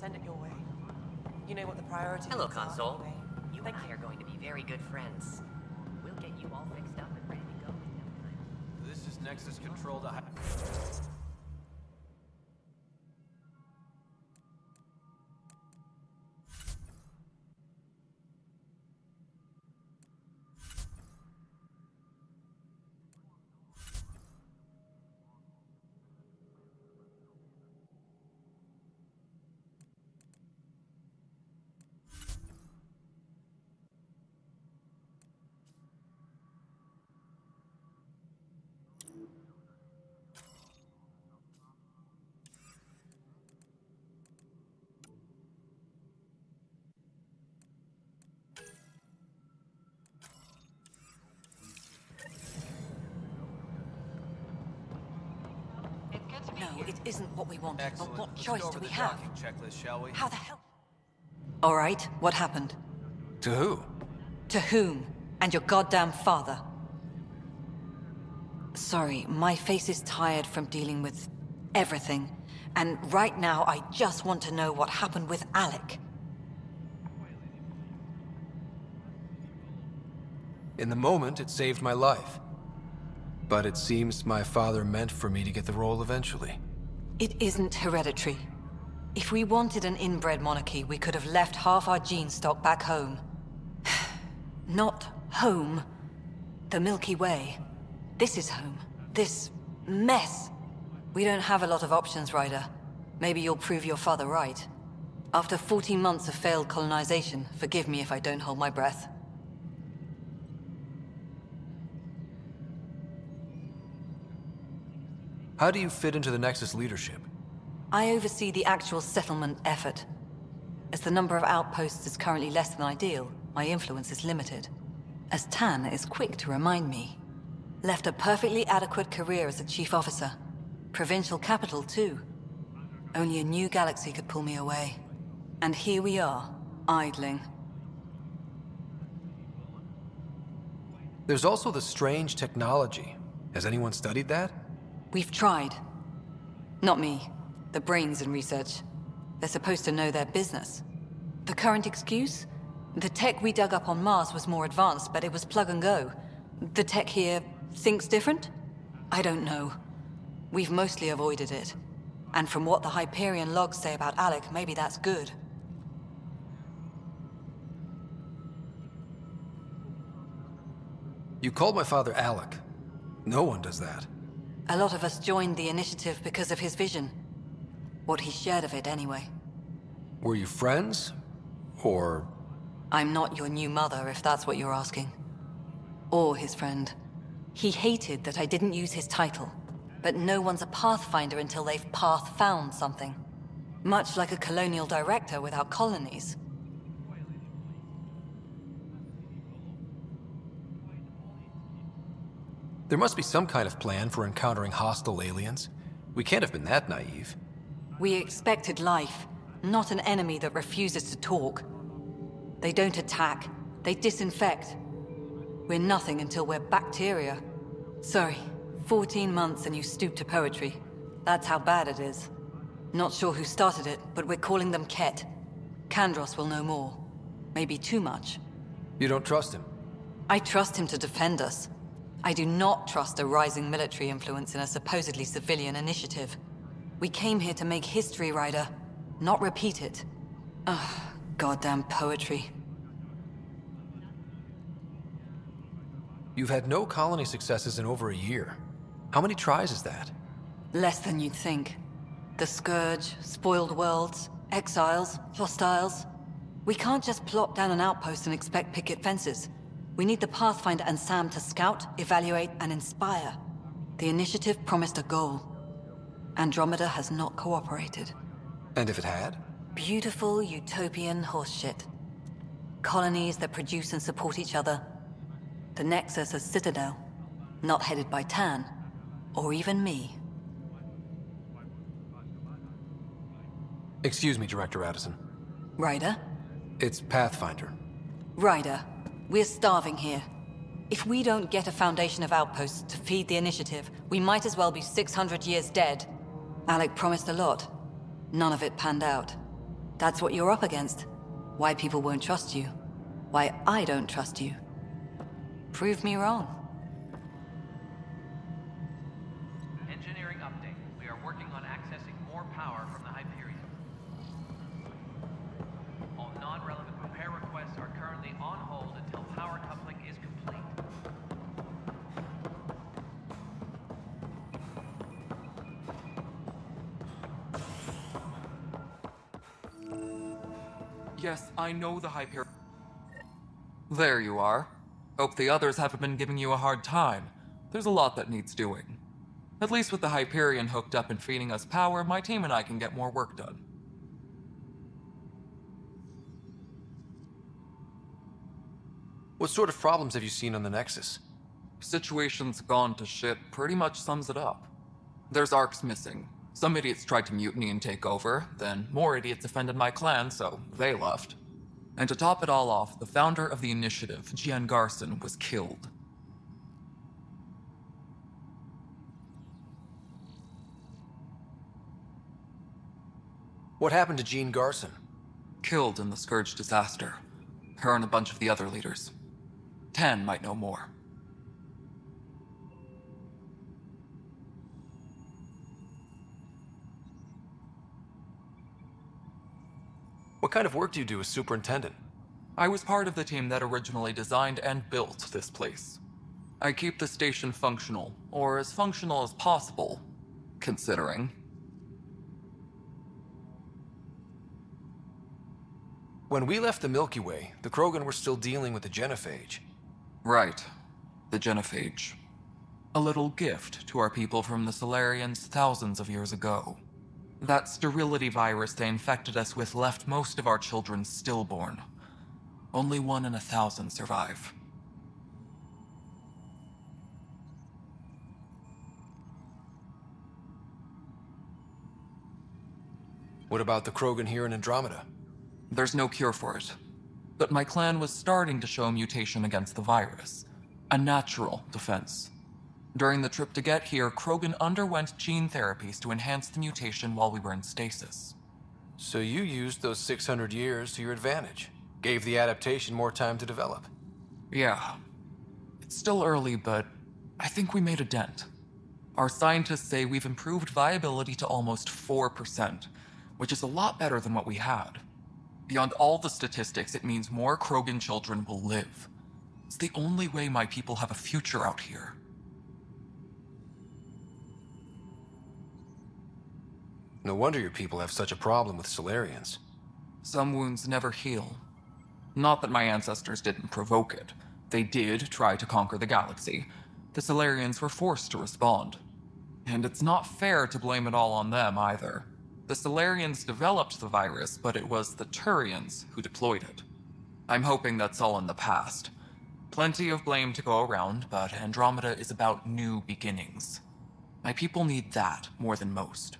send it your way. You know what the priorities are. Hello, Console. Anyway. You and I are going to be very good friends. We'll get you all fixed up and ready to go in no time. This is Nexus Control to... No, it isn't what we want. Excellent. But what Let's choice go do over we the have? docking checklist, shall we? How the hell? All right, what happened? To who? To whom? And your goddamn father. Sorry, my face is tired from dealing with everything. And right now, I just want to know what happened with Alec. In the moment, it saved my life. But it seems my father meant for me to get the role eventually. It isn't hereditary. If we wanted an inbred monarchy, we could have left half our gene stock back home. Not home. The Milky Way. This is home. This mess. We don't have a lot of options, Ryder. Maybe you'll prove your father right. After 14 months of failed colonization, forgive me if I don't hold my breath. How do you fit into the Nexus leadership? I oversee the actual settlement effort. As the number of outposts is currently less than ideal, my influence is limited. As Tan is quick to remind me. Left a perfectly adequate career as a chief officer. Provincial capital, too. Only a new galaxy could pull me away. And here we are, idling. There's also the strange technology. Has anyone studied that? We've tried. Not me. The brains in research. They're supposed to know their business. The current excuse? The tech we dug up on Mars was more advanced, but it was plug and go. The tech here thinks different? I don't know. We've mostly avoided it. And from what the Hyperion logs say about Alec, maybe that's good. You called my father Alec. No one does that. A lot of us joined the initiative because of his vision. What he shared of it, anyway. Were you friends? Or... I'm not your new mother, if that's what you're asking. Or his friend. He hated that I didn't use his title. But no one's a pathfinder until they've path-found something. Much like a colonial director without colonies. There must be some kind of plan for encountering hostile aliens. We can't have been that naive. We expected life, not an enemy that refuses to talk. They don't attack, they disinfect. We're nothing until we're bacteria. Sorry, 14 months and you stoop to poetry. That's how bad it is. Not sure who started it, but we're calling them Ket. Kandros will know more. Maybe too much. You don't trust him? I trust him to defend us. I do not trust a rising military influence in a supposedly civilian initiative. We came here to make history, Ryder, not repeat it. Ugh, goddamn poetry. You've had no colony successes in over a year. How many tries is that? Less than you'd think. The Scourge, spoiled worlds, exiles, hostiles. We can't just plop down an outpost and expect picket fences. We need the Pathfinder and Sam to scout, evaluate, and inspire. The initiative promised a goal. Andromeda has not cooperated. And if it had? Beautiful utopian horseshit. Colonies that produce and support each other. The Nexus a citadel, not headed by Tan, or even me. Excuse me, Director Addison. Ryder? It's Pathfinder. Ryder, we're starving here. If we don't get a foundation of outposts to feed the initiative, we might as well be 600 years dead. Alec promised a lot. None of it panned out. That's what you're up against. Why people won't trust you. Why I don't trust you. Prove me wrong. Engineering update. We are working on accessing more power from the Hyperion. All non-relevant repair requests are currently on hold until power coupling is complete. Yes, I know the Hyperion. There you are. Hope the others haven't been giving you a hard time. There's a lot that needs doing. At least with the Hyperion hooked up and feeding us power, my team and I can get more work done. What sort of problems have you seen on the Nexus? Situation's gone to shit pretty much sums it up. There's arcs missing. Some idiots tried to mutiny and take over, then more idiots offended my clan, so they left. And to top it all off, the founder of the initiative, Gian Garson, was killed. What happened to Jean Garson? Killed in the Scourge disaster. Her and a bunch of the other leaders. Tan might know more. What kind of work do you do as superintendent? I was part of the team that originally designed and built this place. I keep the station functional, or as functional as possible, considering. When we left the Milky Way, the Krogan were still dealing with the genophage. Right. The genophage. A little gift to our people from the Solarians thousands of years ago. That sterility virus they infected us with left most of our children stillborn. Only 1 in 1,000 survive. What about the Krogan here in Andromeda? There's no cure for it. But my clan was starting to show mutation against the virus. A natural defense. During the trip to get here, Krogan underwent gene therapies to enhance the mutation while we were in stasis. So you used those 600 years to your advantage. Gave the adaptation more time to develop. Yeah. It's still early, but I think we made a dent. Our scientists say we've improved viability to almost 4%, which is a lot better than what we had. Beyond all the statistics, it means more Krogan children will live. It's the only way my people have a future out here. No wonder your people have such a problem with Solarians. Some wounds never heal. Not that my ancestors didn't provoke it. They did try to conquer the galaxy. The Solarians were forced to respond. And it's not fair to blame it all on them either. The Solarians developed the virus, but it was the Turians who deployed it. I'm hoping that's all in the past. Plenty of blame to go around, but Andromeda is about new beginnings. My people need that more than most.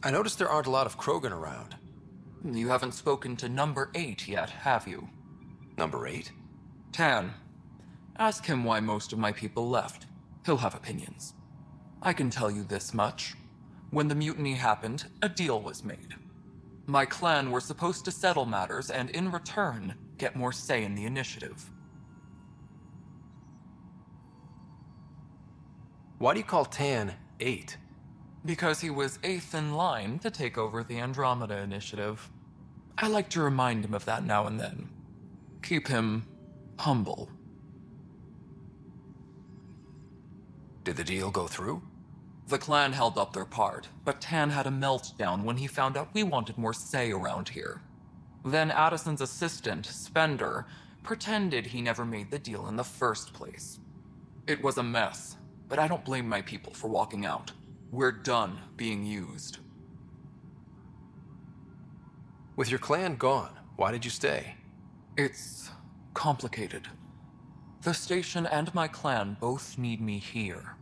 I noticed there aren't a lot of Krogan around. You haven't spoken to number 8 yet, have you? Number 8? Tan. Ask him why most of my people left. He'll have opinions. I can tell you this much. When the mutiny happened, a deal was made. My clan were supposed to settle matters and, in return, get more say in the initiative. Why do you call Tan 8? Because he was 8th in line to take over the Andromeda initiative. I like to remind him of that now and then. Keep him humble. Did the deal go through? The clan held up their part, but Tan had a meltdown when he found out we wanted more say around here. Then Addison's assistant, Spender, pretended he never made the deal in the first place. It was a mess, but I don't blame my people for walking out. We're done being used. With your clan gone, why did you stay? It's complicated. The station and my clan both need me here.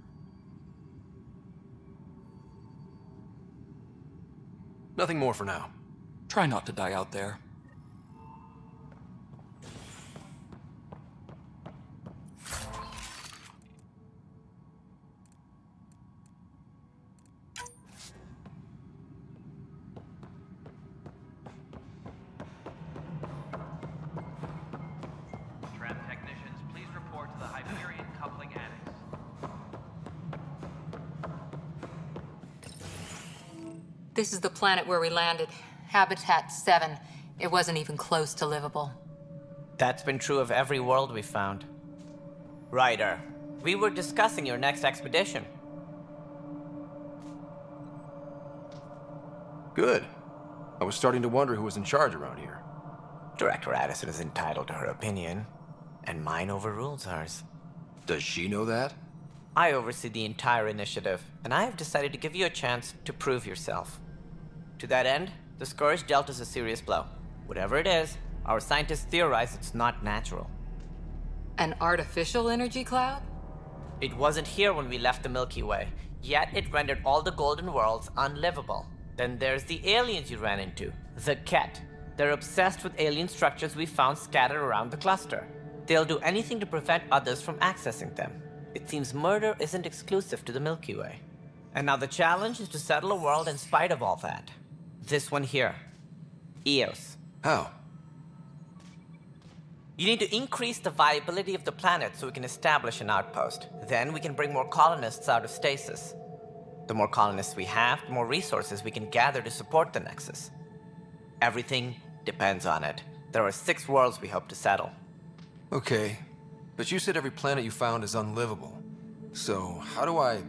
Nothing more for now. Try not to die out there. This is the planet where we landed. Habitat 7. It wasn't even close to livable. That's been true of every world we've found. Ryder, we were discussing your next expedition. Good. I was starting to wonder who was in charge around here. Director Addison is entitled to her opinion, and mine overrules hers. Does she know that? I oversee the entire initiative, and I have decided to give you a chance to prove yourself. To that end, the Scourge dealt us a serious blow. Whatever it is, our scientists theorize it's not natural. An artificial energy cloud? It wasn't here when we left the Milky Way, yet it rendered all the Golden Worlds unlivable. Then there's the aliens you ran into, the Ket. They're obsessed with alien structures we found scattered around the cluster. They'll do anything to prevent others from accessing them. It seems murder isn't exclusive to the Milky Way. And now the challenge is to settle a world in spite of all that. This one here. Eos. How? You need to increase the viability of the planet so we can establish an outpost. Then we can bring more colonists out of stasis. The more colonists we have, the more resources we can gather to support the Nexus. Everything depends on it. There are 6 worlds we hope to settle. Okay, but you said every planet you found is unlivable. So, how do I...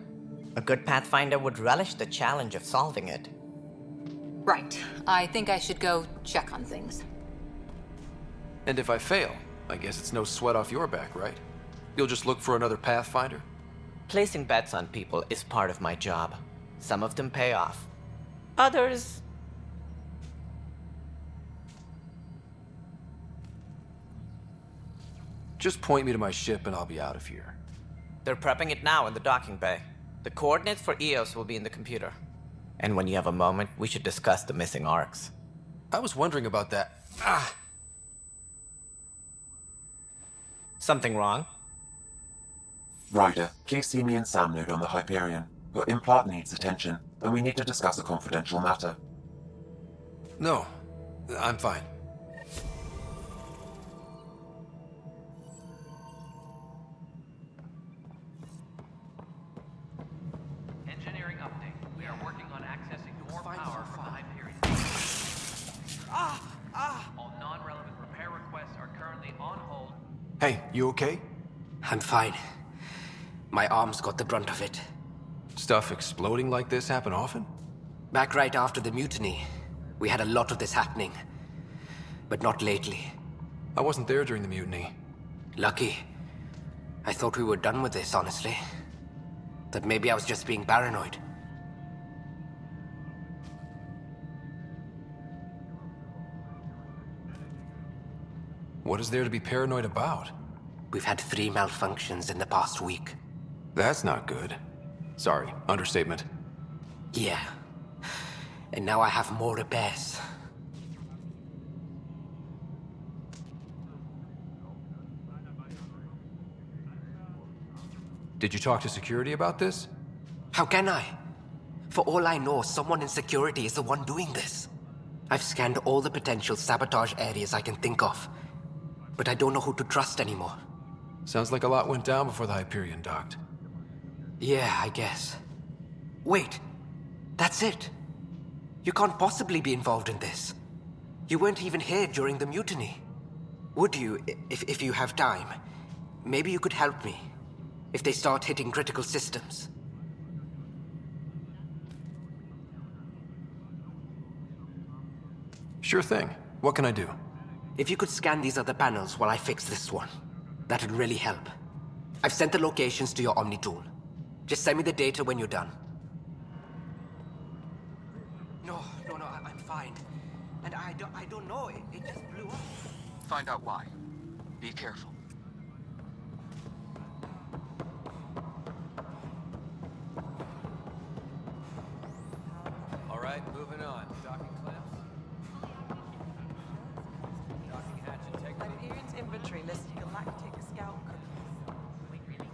A good Pathfinder would relish the challenge of solving it. Right. I think I should go check on things. And if I fail, I guess it's no sweat off your back, right? You'll just look for another Pathfinder? Placing bets on people is part of my job. Some of them pay off. Others... Just point me to my ship and I'll be out of here. They're prepping it now in the docking bay. The coordinates for Eos will be in the computer. And when you have a moment, we should discuss the missing arcs. I was wondering about that. Ah! Something wrong? Ryder, please see me and Sam node on the Hyperion. Your implant needs attention, and we need to discuss a confidential matter. No, I'm fine. Engineering update. We are working on accessing more power from the Hyperion. All non-relevant repair requests are currently on hold. Hey, you okay? I'm fine. My arms got the brunt of it. Stuff exploding like this happen often? Back right after the mutiny, we had a lot of this happening. But not lately. I wasn't there during the mutiny. Lucky. I thought we were done with this, honestly. That maybe I was just being paranoid. What is there to be paranoid about? We've had 3 malfunctions in the past week. That's not good. Sorry, understatement. Yeah. And now I have more repairs. Did you talk to security about this? How can I? For all I know, someone in security is the one doing this. I've scanned all the potential sabotage areas I can think of. But I don't know who to trust anymore. Sounds like a lot went down before the Hyperion docked. Yeah, I guess. Wait. That's it. You can't possibly be involved in this. You weren't even here during the mutiny. Would you, if you have time? Maybe you could help me. If they start hitting critical systems. Sure thing. What can I do? If you could scan these other panels while I fix this one, that'd really help. I've sent the locations to your Omni tool. Just send me the data when you're done. No, I'm fine. And I don't know, it just blew up. Find out why. Be careful. All right, moving on. Docking clamps. Docking hatch integrity. Hyperion's inventory lists galactic scout cookies.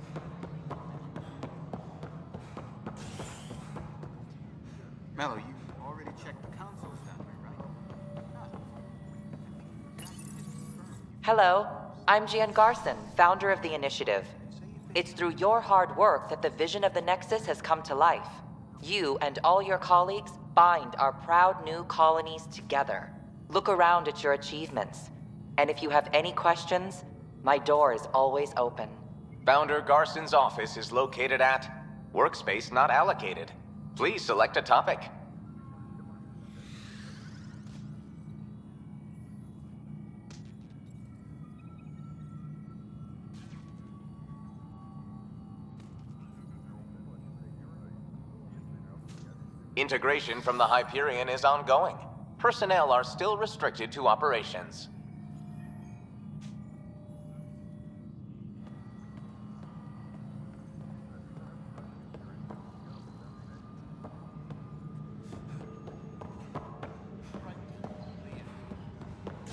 Mello, you already checked the consoles down there, right? Hello, I'm Gian Garson, founder of the initiative. It's through your hard work that the vision of the Nexus has come to life. You and all your colleagues bind our proud new colonies together. Look around at your achievements. And if you have any questions, my door is always open. Founder Garson's office is located at Workspace Not Allocated. Please select a topic. Integration from the Hyperion is ongoing. Personnel are still restricted to operations.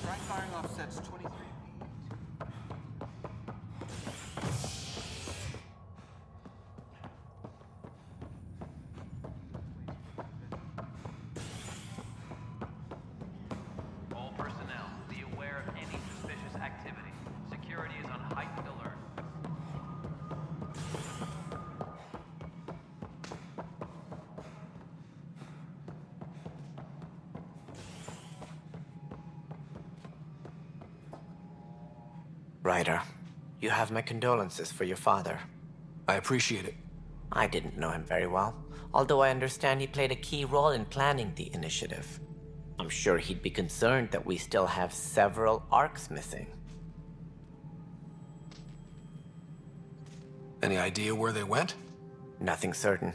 Try firing offsets 23 feet. All personnel, be aware of any suspicious activity. Security is on heightened alert. Ryder, you have my condolences for your father. I appreciate it. I didn't know him very well, although I understand he played a key role in planning the initiative. I'm sure he'd be concerned that we still have several arcs missing. Any idea where they went? Nothing certain,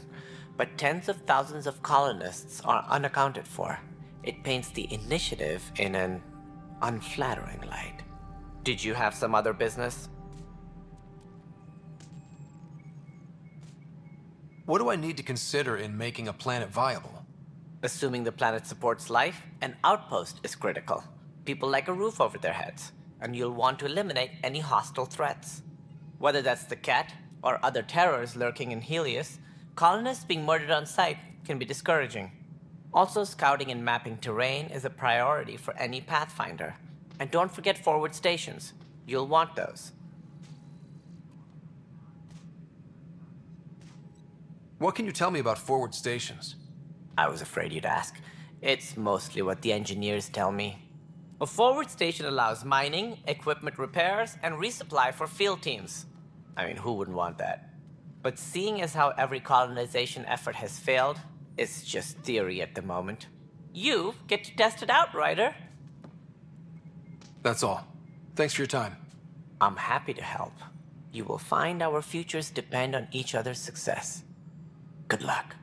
but tens of thousands of colonists are unaccounted for. It paints the initiative in an unflattering light. Did you have some other business? What do I need to consider in making a planet viable? Assuming the planet supports life, an outpost is critical. People like a roof over their heads, and you'll want to eliminate any hostile threats. Whether that's the cat or other terrors lurking in Helios, colonists being murdered on sight can be discouraging. Also, scouting and mapping terrain is a priority for any Pathfinder. And don't forget forward stations. You'll want those. What can you tell me about forward stations? I was afraid you'd ask. It's mostly what the engineers tell me. A forward station allows mining, equipment repairs, and resupply for field teams. I mean, who wouldn't want that? But seeing as how every colonization effort has failed, it's just theory at the moment. You get to test it out, Ryder. That's all. Thanks for your time. I'm happy to help. You will find our futures depend on each other's success. Good luck.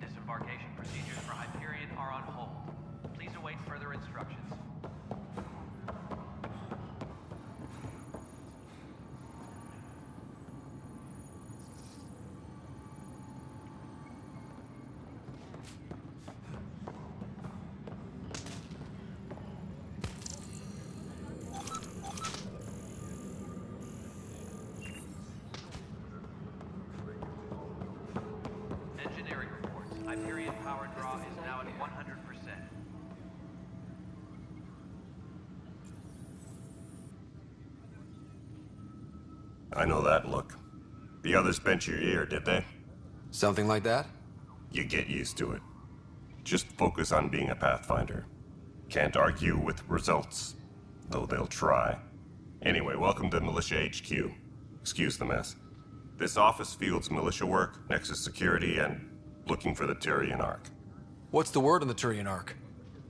Disembarkation procedures for Hyperion are on hold. Please await further instructions. Engineering reports. Hyperion power draw is now at 100%. I know that look. The others bent your ear, did they? Something like that? You get used to it. Just focus on being a Pathfinder. Can't argue with results, though they'll try. Anyway, welcome to Militia HQ. Excuse the mess. This office fields militia work, Nexus security, and looking for the Turian Ark. What's the word on the Turian Ark?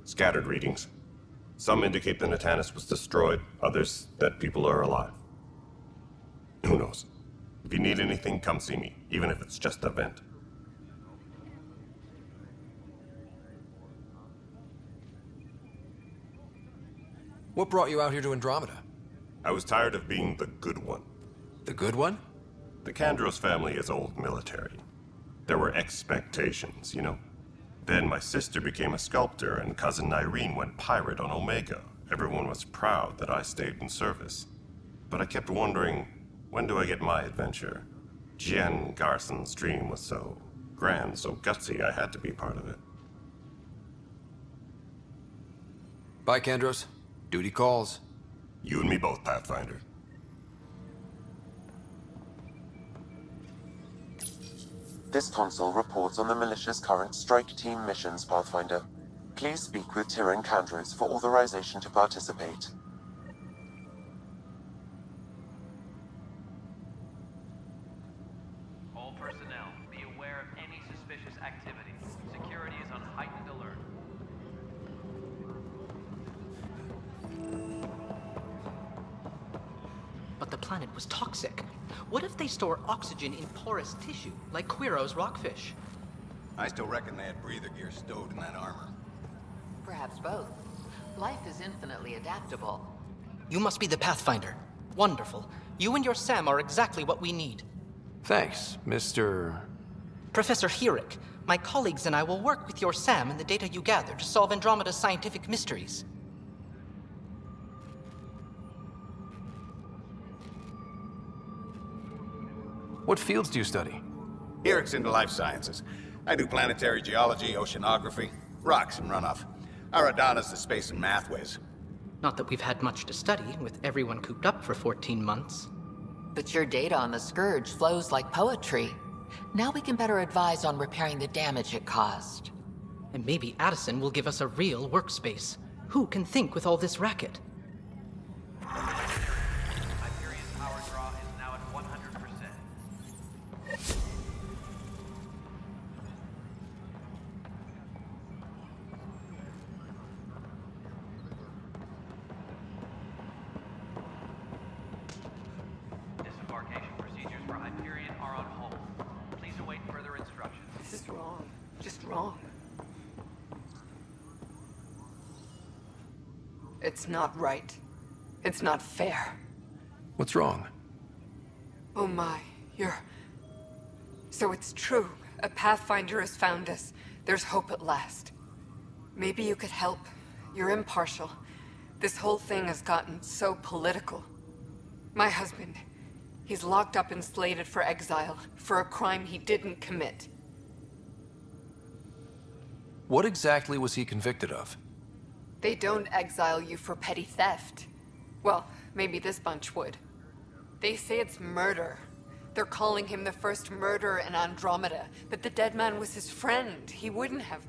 Scattered readings. Some indicate the Natanus was destroyed, others that people are alive. Who knows? If you need anything, come see me, even if it's just a vent. What brought you out here to Andromeda? I was tired of being the good one. The good one? The Kandros family is old military. There were expectations, you know? Then my sister became a sculptor and cousin Irene went pirate on Omega. Everyone was proud that I stayed in service. But I kept wondering, when do I get my adventure? Jen Garson's dream was so grand, so gutsy, I had to be part of it. Bye, Kandros. Duty calls. You and me both, Pathfinder. This console reports on the militia's current strike team missions, Pathfinder. Please speak with Tyrion Candros for authorization to participate. All personnel, be aware of any suspicious activity. Security is on heightened alert. But the planet was toxic. What if they store oxygen in porous tissue, like Quiro's rockfish? I still reckon they had breather gear stowed in that armor. Perhaps both. Life is infinitely adaptable. You must be the Pathfinder. Wonderful. You and your Sam are exactly what we need. Thanks, Mr. Professor Herrick, my colleagues and I will work with your Sam and the data you gather to solve Andromeda's scientific mysteries. What fields do you study? Herrick's into life sciences. I do planetary geology, oceanography, rocks and runoff. Aradana's the space and math whiz. Not that we've had much to study, with everyone cooped up for 14 months. But your data on the Scourge flows like poetry. Now we can better advise on repairing the damage it caused. And maybe Addison will give us a real workspace. Who can think with all this racket? Hyperion power draw is now at 100%. Disembarkation procedures for Hyperion are on hold. Please await further instructions. This is wrong. Just wrong. It's not right. It's not fair. What's wrong? Oh my, So it's true. A Pathfinder has found us. There's hope at last. Maybe you could help. You're impartial. This whole thing has gotten so political. My husband, he's locked up and slated for exile for a crime he didn't commit. What exactly was he convicted of? They don't exile you for petty theft. Well, maybe this bunch would. They say it's murder. They're calling him the first murderer in Andromeda, but the dead man was his friend. He wouldn't have.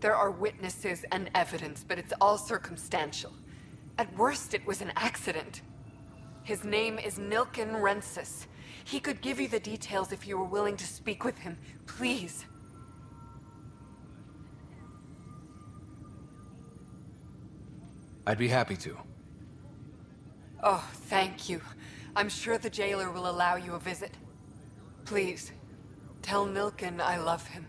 There are witnesses and evidence, but it's all circumstantial. At worst, it was an accident. His name is Nilken Rensis. He could give you the details if you were willing to speak with him. Please. I'd be happy to. Oh, thank you. I'm sure the jailer will allow you a visit. Please, tell Nilken I love him.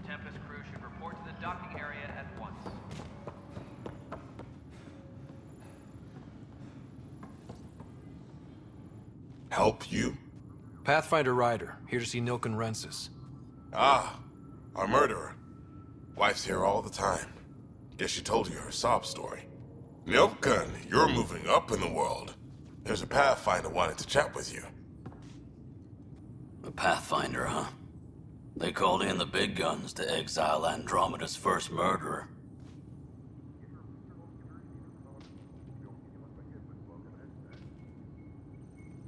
Tempest crew should report to the docking area at once. Help you? Pathfinder Ryder, here to see Nilken Rensis. Ah, our murderer. Wife's here all the time. Guess she told you her sob story. Nilken, you're moving up in the world. There's a Pathfinder wanting to chat with you. A Pathfinder, huh? They called in the big guns to exile Andromeda's first murderer.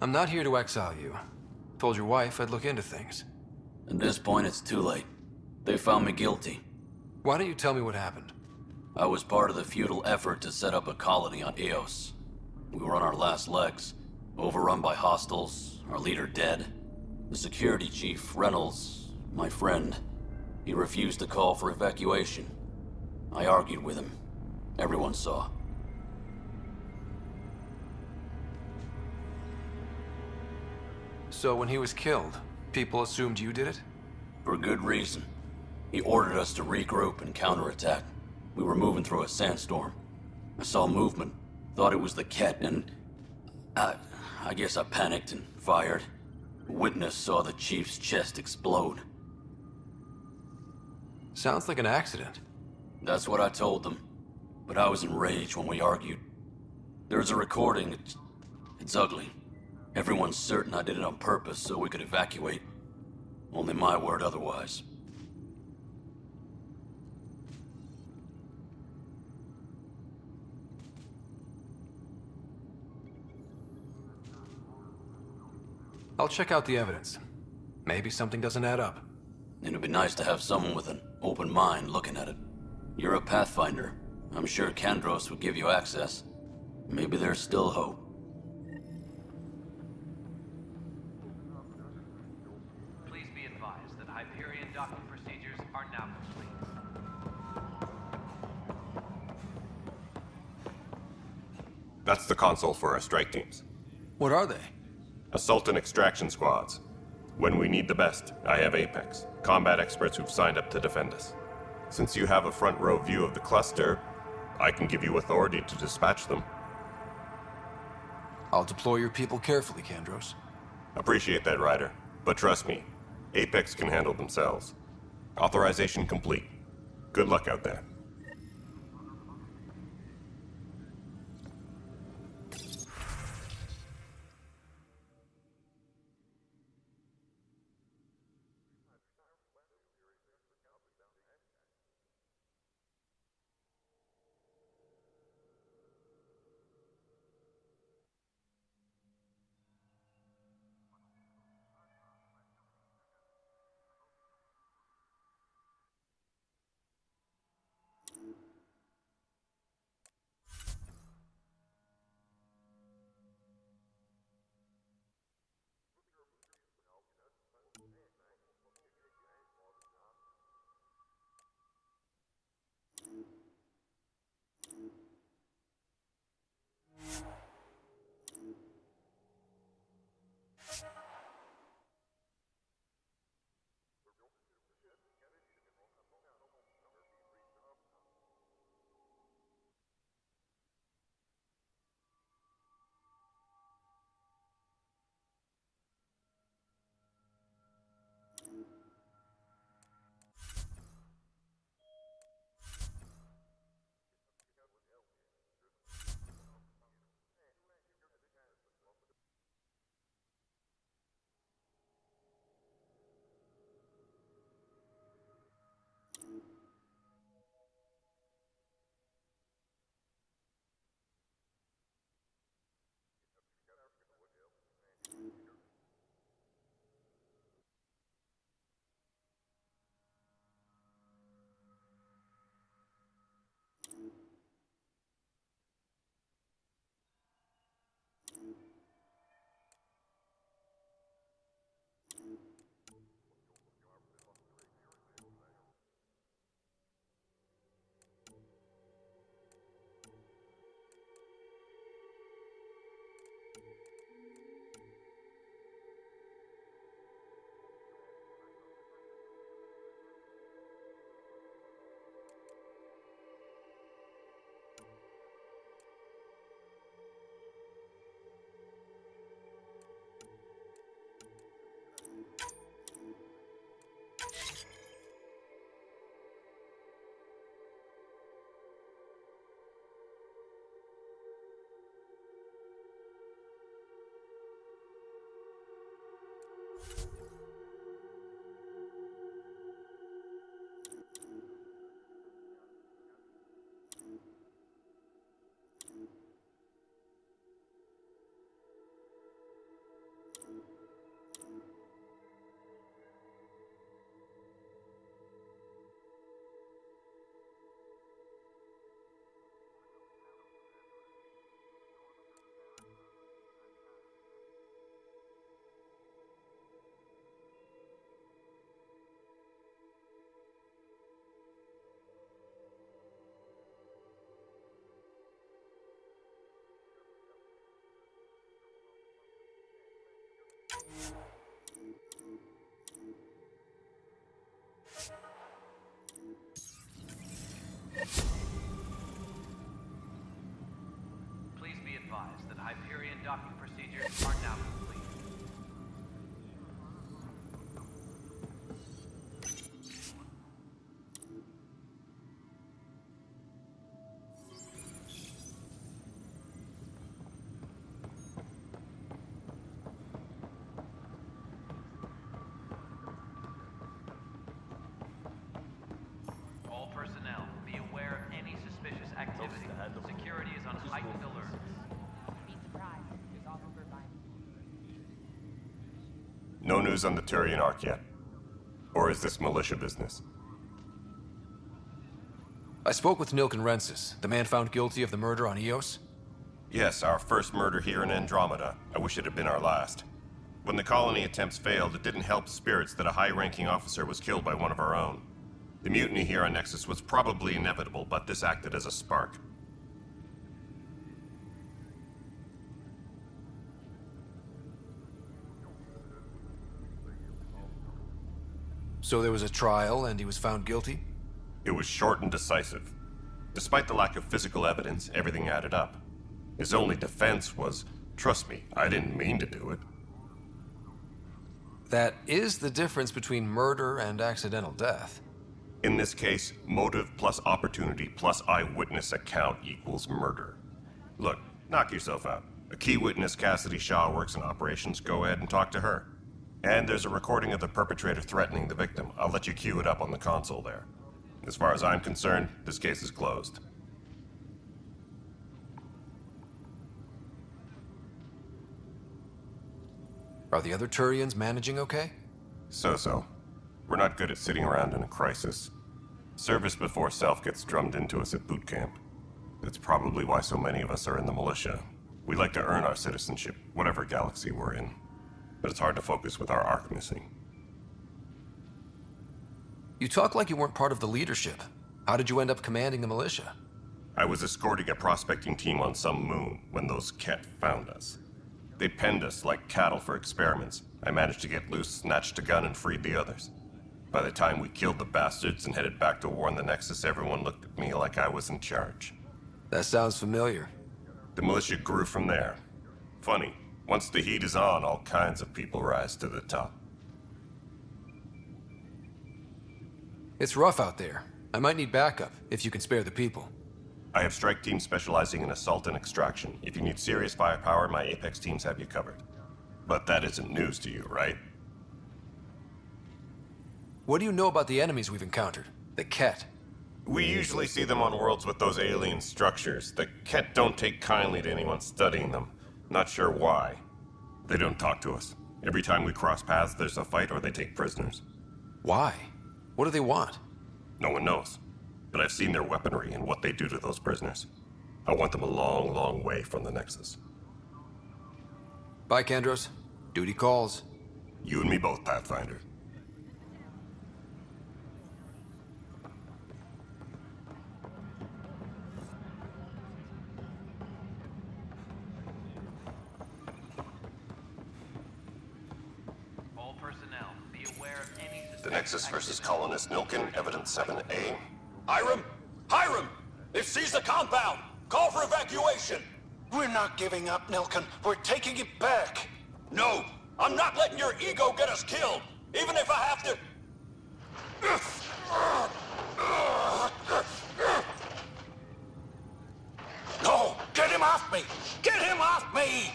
I'm not here to exile you. Told your wife I'd look into things. At this point, it's too late. They found me guilty. Why don't you tell me what happened? I was part of the futile effort to set up a colony on Eos. We were on our last legs, overrun by hostiles, our leader dead. The security chief, Reynolds, my friend, he refused to call for evacuation. I argued with him. Everyone saw. So when he was killed, people assumed you did it? For good reason. He ordered us to regroup and counterattack. We were moving through a sandstorm. I saw movement, thought it was the Ket, and I guess I panicked and fired. A witness saw the chief's chest explode. Sounds like an accident. That's what I told them. But I was enraged when we argued. There's a recording. It's ugly. Everyone's certain I did it on purpose so we could evacuate. Only my word otherwise. I'll check out the evidence. Maybe something doesn't add up. It'd be nice to have someone with an open mind looking at it. You're a Pathfinder. I'm sure Kandros would give you access. Maybe there's still hope. Please be advised that Hyperion docking procedures are now complete. That's the console for our strike teams. What are they? Assault and extraction squads. When we need the best, I have Apex, combat experts who've signed up to defend us. Since you have a front row view of the cluster, I can give you authority to dispatch them. I'll deploy your people carefully, Kandros. Appreciate that, Ryder. But trust me, Apex can handle themselves. Authorization complete. Good luck out there. Please be advised that Hyperion docking procedures are now complete. news on the Turian Ark yet? Or is this militia business? I spoke with Nilk and Rensis, the man found guilty of the murder on Eos. Yes, our first murder here in Andromeda. I wish it had been our last. When the colony attempts failed, it didn't help spirits that a high-ranking officer was killed by one of our own. The mutiny here on Nexus was probably inevitable, but this acted as a spark. So there was a trial, and he was found guilty? It was short and decisive. Despite the lack of physical evidence, everything added up. His only defense was, trust me, I didn't mean to do it. That is the difference between murder and accidental death. In this case, motive plus opportunity plus eyewitness account equals murder. Look, knock yourself out. A key witness, Cassidy Shaw, works in operations. Go ahead and talk to her. And there's a recording of the perpetrator threatening the victim. I'll let you cue it up on the console there. As far as I'm concerned, this case is closed. Are the other Turians managing okay? So-so. We're not good at sitting around in a crisis. Service before self gets drummed into us at boot camp. That's probably why so many of us are in the militia. We like to earn our citizenship, whatever galaxy we're in. But it's hard to focus with our arc missing. You talk like you weren't part of the leadership. How did you end up commanding the militia? I was escorting a prospecting team on some moon when those Ket found us. They penned us like cattle for experiments. I managed to get loose, snatched a gun, and freed the others. By the time we killed the bastards and headed back to war on the Nexus, everyone looked at me like I was in charge. That sounds familiar. The militia grew from there. Funny, once the heat is on, all kinds of people rise to the top. It's rough out there. I might need backup, if you can spare the people. I have strike teams specializing in assault and extraction. If you need serious firepower, my Apex teams have you covered. But that isn't news to you, right? What do you know about the enemies we've encountered? The Ket? We usually see them on worlds with those alien structures. The Ket don't take kindly to anyone studying them. Not sure why. They don't talk to us. Every time we cross paths, there's a fight or they take prisoners. Why? What do they want? No one knows. But I've seen their weaponry and what they do to those prisoners. I want them a long, long way from the Nexus. Bye, Kandros. Duty calls. You and me both, Pathfinder. All personnel, be aware of any The Nexus versus Colonist Nilkin, Evidence 7A. Hiram! Hiram! They've seized the compound! Call for evacuation! We're not giving up, Nilkin. We're taking it back. No! I'm not letting your ego get us killed! Even if I have to... No! Get him off me! Get him off me!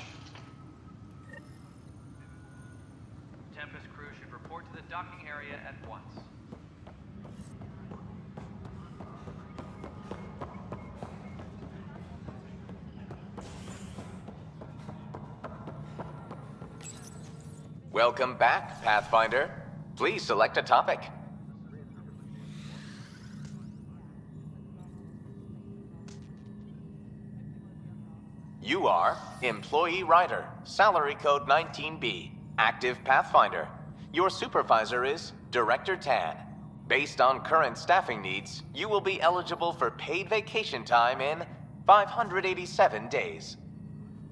Tempest crew should report to the docking area at once. Welcome back, Pathfinder. Please select a topic. You are Employee Writer, Salary Code 19B, Active Pathfinder. Your supervisor is Director Tan. Based on current staffing needs, you will be eligible for paid vacation time in 587 days.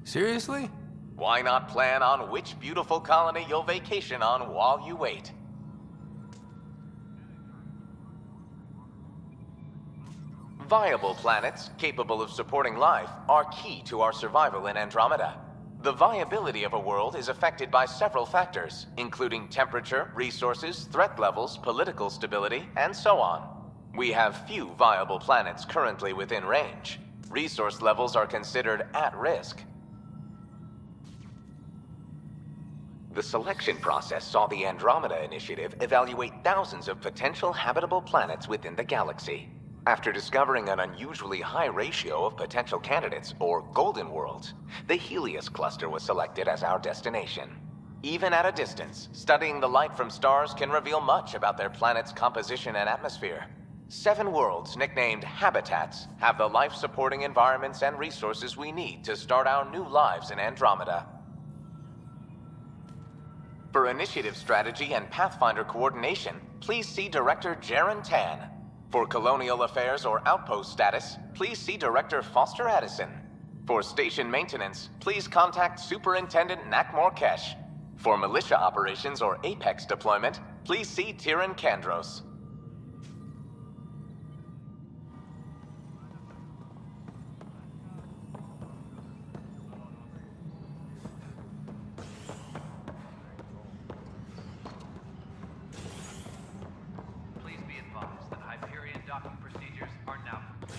Seriously? Why not plan on which beautiful colony you'll vacation on while you wait? Viable planets capable of supporting life are key to our survival in Andromeda. The viability of a world is affected by several factors, including temperature, resources, threat levels, political stability, and so on. We have few viable planets currently within range. Resource levels are considered at risk. The selection process saw the Andromeda Initiative evaluate thousands of potential habitable planets within the galaxy. After discovering an unusually high ratio of potential candidates, or golden worlds, the Helios cluster was selected as our destination. Even at a distance, studying the light from stars can reveal much about their planet's composition and atmosphere. 7 worlds, nicknamed habitats, have the life-supporting environments and resources we need to start our new lives in Andromeda. For initiative strategy and Pathfinder coordination, please see Director Jaren Tan. For colonial affairs or outpost status, please see Director Foster Addison. For station maintenance, please contact Superintendent Nakmor Kesh. For militia operations or Apex deployment, please see Tyran Kandros. Please be advised that Hyperion docking procedures are now complete.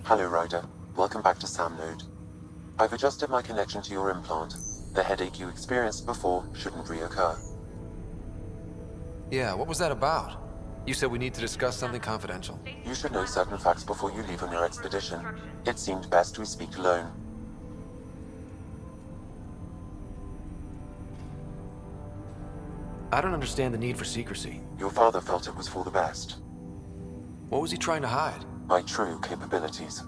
Hello, Ryder. Welcome back to Sam Node. I've adjusted my connection to your implant. The headache you experienced before shouldn't reoccur. Yeah, what was that about? You said we need to discuss something confidential. You should know certain facts before you leave on your expedition. It seemed best we speak alone. I don't understand the need for secrecy. Your father felt it was for the best. What was he trying to hide? My true capabilities.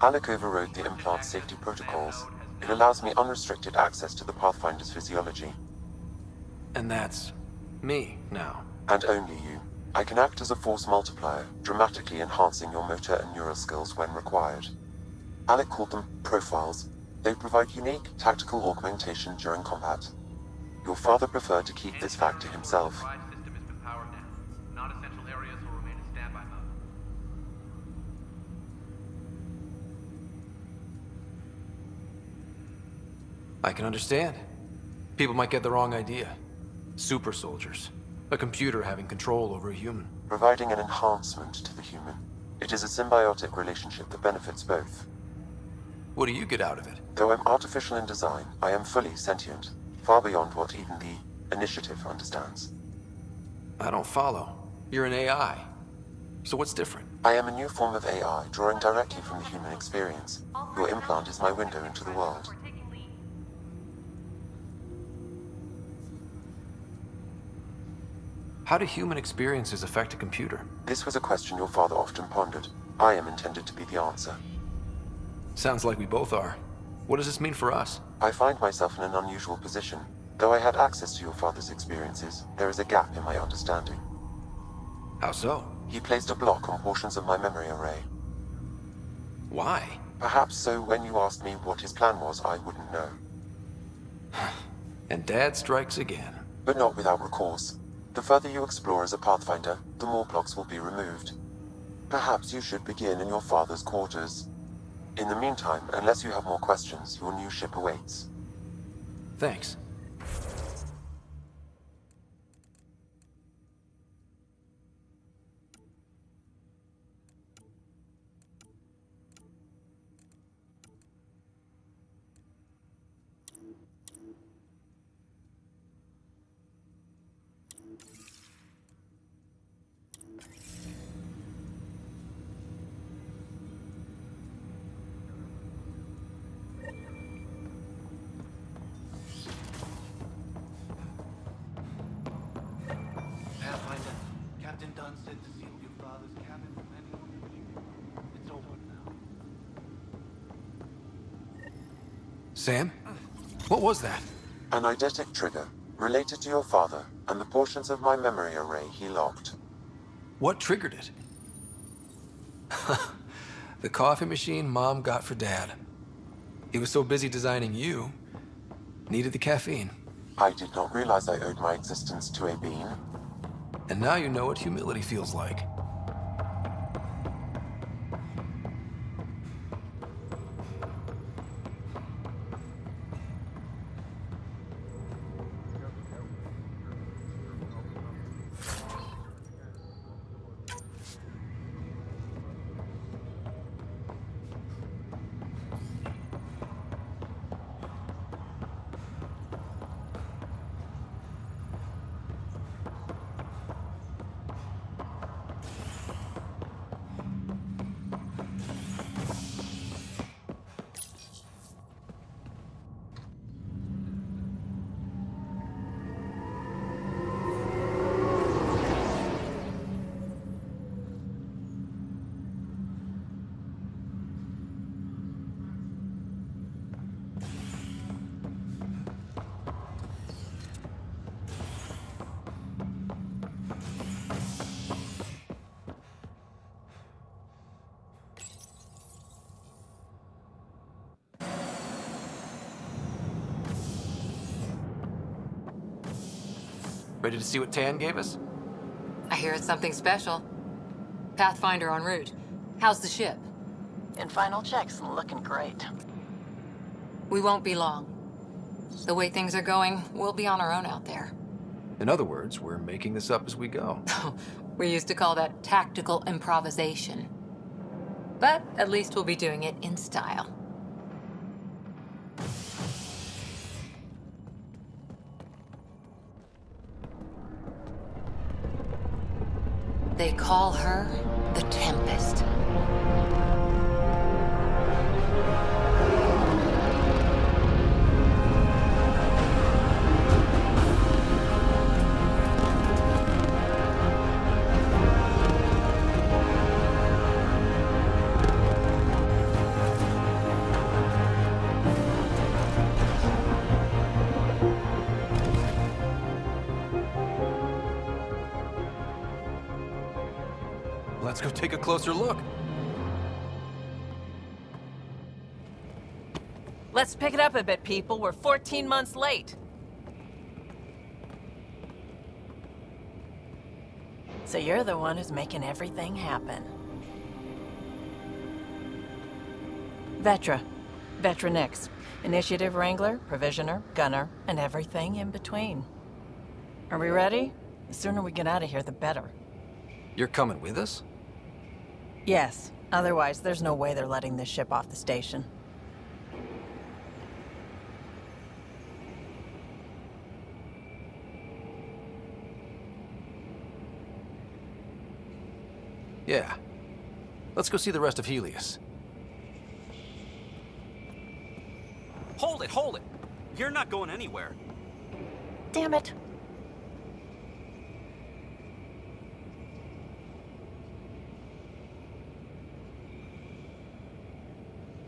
Alec overrode the implant safety protocols. It allows me unrestricted access to the Pathfinder's physiology. And that's me now. And only you. I can act as a force multiplier, dramatically enhancing your motor and neural skills when required. Alec called them profiles. They provide unique tactical augmentation during combat. Your father preferred to keep this fact to himself. System has been powered down. Non-essential areas will remain in standby mode. I can understand. People might get the wrong idea. Super soldiers. A computer having control over a human. Providing an enhancement to the human. It is a symbiotic relationship that benefits both. What do you get out of it? Though I'm artificial in design, I am fully sentient. Far beyond what even the Initiative understands. I don't follow. You're an AI. So what's different? I am a new form of AI, drawing directly from the human experience. Your implant is my window into the world. How do human experiences affect a computer? This was a question your father often pondered. I am intended to be the answer. Sounds like we both are. What does this mean for us? I find myself in an unusual position. Though I had access to your father's experiences, there is a gap in my understanding. How so? He placed a block on portions of my memory array. Why? Perhaps so when you asked me what his plan was, I wouldn't know. And Dad strikes again. But not without recourse. The further you explore as a Pathfinder, the more blocks will be removed. Perhaps you should begin in your father's quarters. In the meantime, unless you have more questions, your new ship awaits. Thanks. Sam? What was that? An eidetic trigger, related to your father, and the portions of my memory array he locked. What triggered it? The coffee machine Mom got for Dad. He was so busy designing you, needed the caffeine. I did not realize I owed my existence to a bean. And now you know what humility feels like. Ready to see what Tan gave us? I hear it's something special. Pathfinder en route. How's the ship? In final checks, looking great. We won't be long. The way things are going, we'll be on our own out there. In other words, we're making this up as we go. We used to call that tactical improvisation. But at least we'll be doing it in style. They call her the Tempest. Let's go take a closer look. Let's pick it up a bit, people. We're 14 months late. So you're the one who's making everything happen. Vetra. Vetra Nix. Initiative Wrangler, Provisioner, Gunner, and everything in between. Are we ready? The sooner we get out of here, the better. You're coming with us? Yes. Otherwise, there's no way they're letting this ship off the station. Yeah. Let's go see the rest of Helios. Hold it, hold it! You're not going anywhere. Damn it.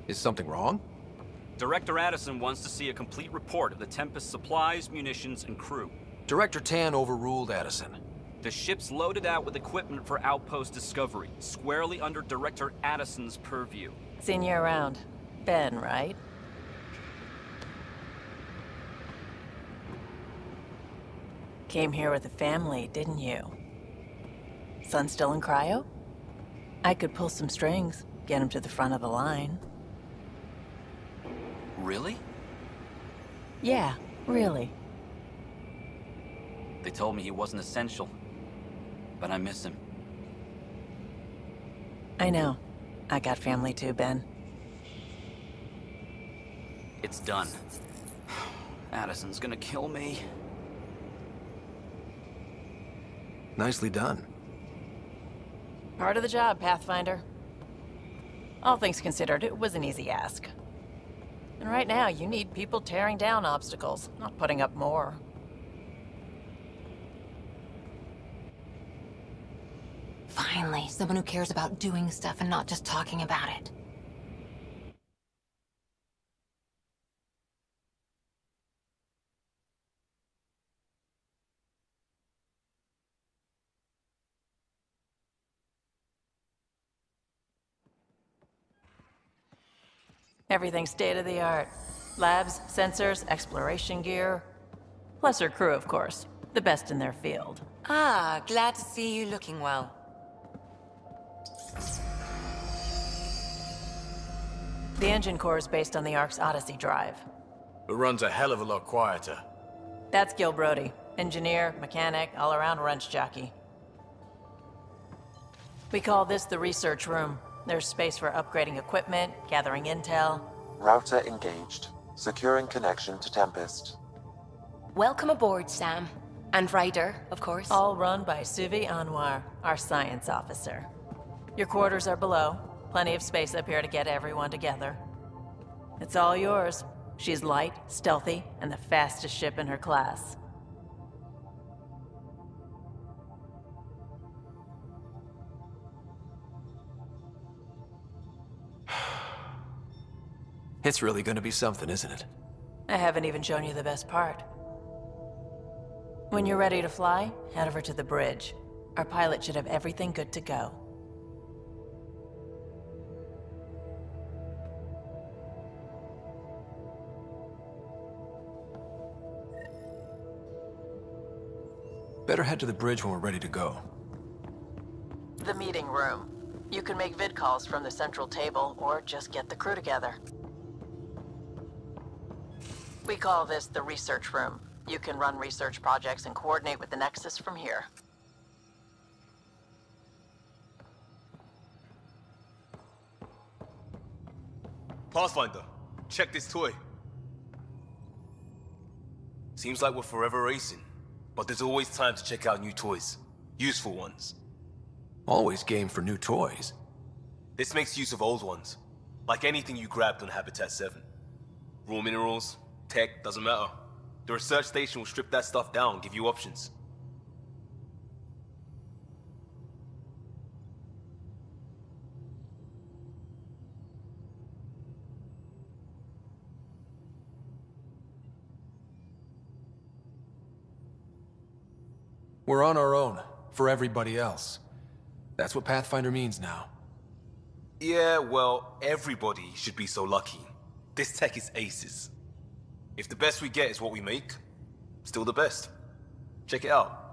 Is something wrong? Director Addison wants to see a complete report of the Tempest's supplies, munitions, and crew. Director Tan overruled Addison. The ship's loaded out with equipment for outpost discovery, squarely under Director Addison's purview. Seen you around. Ben, right? Came here with a family, didn't you? Son still in cryo? I could pull some strings, get him to the front of the line. Really? Yeah, really. They told me he wasn't essential, but I miss him. I know. I got family too, Ben. It's done. Addison's gonna kill me. Nicely done. Part of the job, Pathfinder. All things considered, it was an easy ask. And right now, you need people tearing down obstacles, not putting up more. Finally, someone who cares about doing stuff and not just talking about it. Everything's state-of-the-art. Labs, sensors, exploration gear. Plus her crew, of course. The best in their field. Ah, glad to see you looking well. The engine core is based on the Ark's Odyssey drive. It runs a hell of a lot quieter. That's Gil Brody. Engineer, mechanic, all-around wrench jockey. We call this the research room. There's space for upgrading equipment, gathering intel. Router engaged. Securing connection to Tempest. Welcome aboard, Sam. And Ryder, of course. All run by Suvi Anwar, our science officer. Your quarters are below. Plenty of space up here to get everyone together. It's all yours. She's light, stealthy, and the fastest ship in her class. It's really gonna be something, isn't it? I haven't even shown you the best part. When you're ready to fly, head over to the bridge. Our pilot should have everything good to go. Better head to the bridge when we're ready to go. The meeting room. You can make vid calls from the central table, or just get the crew together. We call this the research room. You can run research projects and coordinate with the Nexus from here. Pathfinder, check this toy. Seems like we're forever racing, but there's always time to check out new toys. Useful ones. Always game for new toys. This makes use of old ones, like anything you grabbed on Habitat 7. Raw minerals, tech, doesn't matter. The research station will strip that stuff down and give you options. We're on our own, for everybody else. That's what Pathfinder means now. Yeah, well, everybody should be so lucky. This tech is aces. If the best we get is what we make, still the best. Check it out.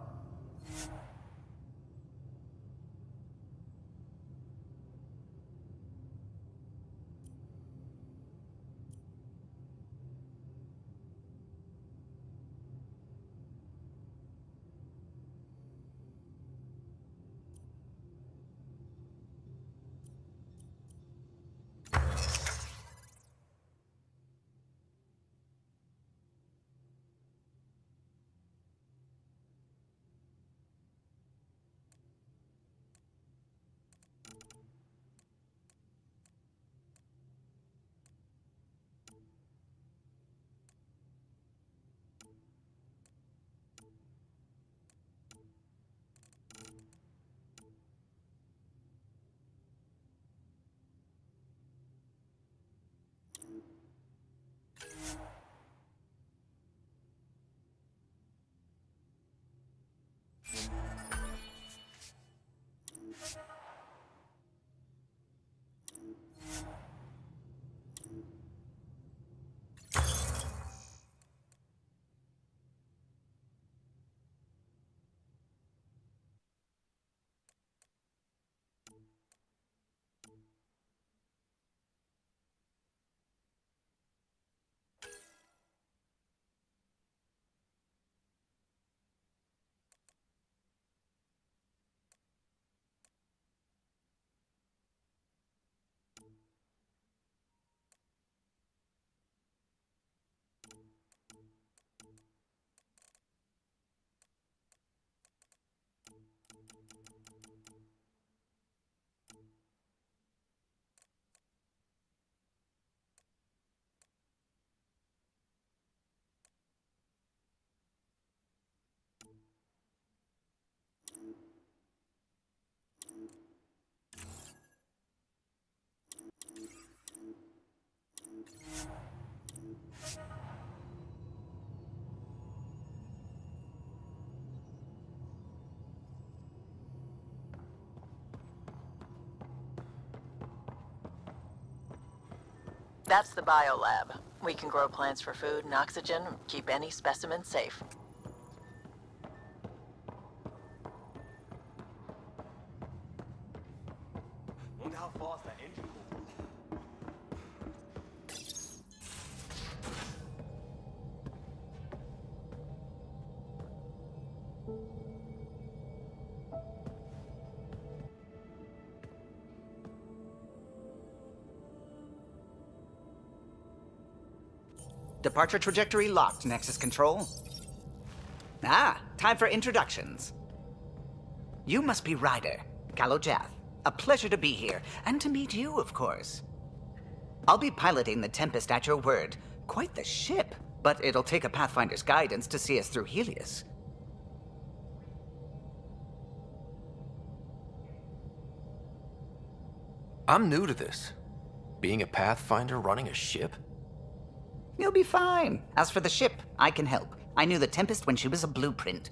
That's the biolab. We can grow plants for food and oxygen, keep any specimen safe. Wonder how fast that engine will. Departure trajectory locked, Nexus Control. Ah, time for introductions. You must be Ryder, Kalojath. A pleasure to be here, and to meet you, of course. I'll be piloting the Tempest at your word. Quite the ship, but it'll take a Pathfinder's guidance to see us through Helios. I'm new to this. Being a Pathfinder running a ship? You'll be fine. As for the ship, I can help. I knew the Tempest when she was a blueprint.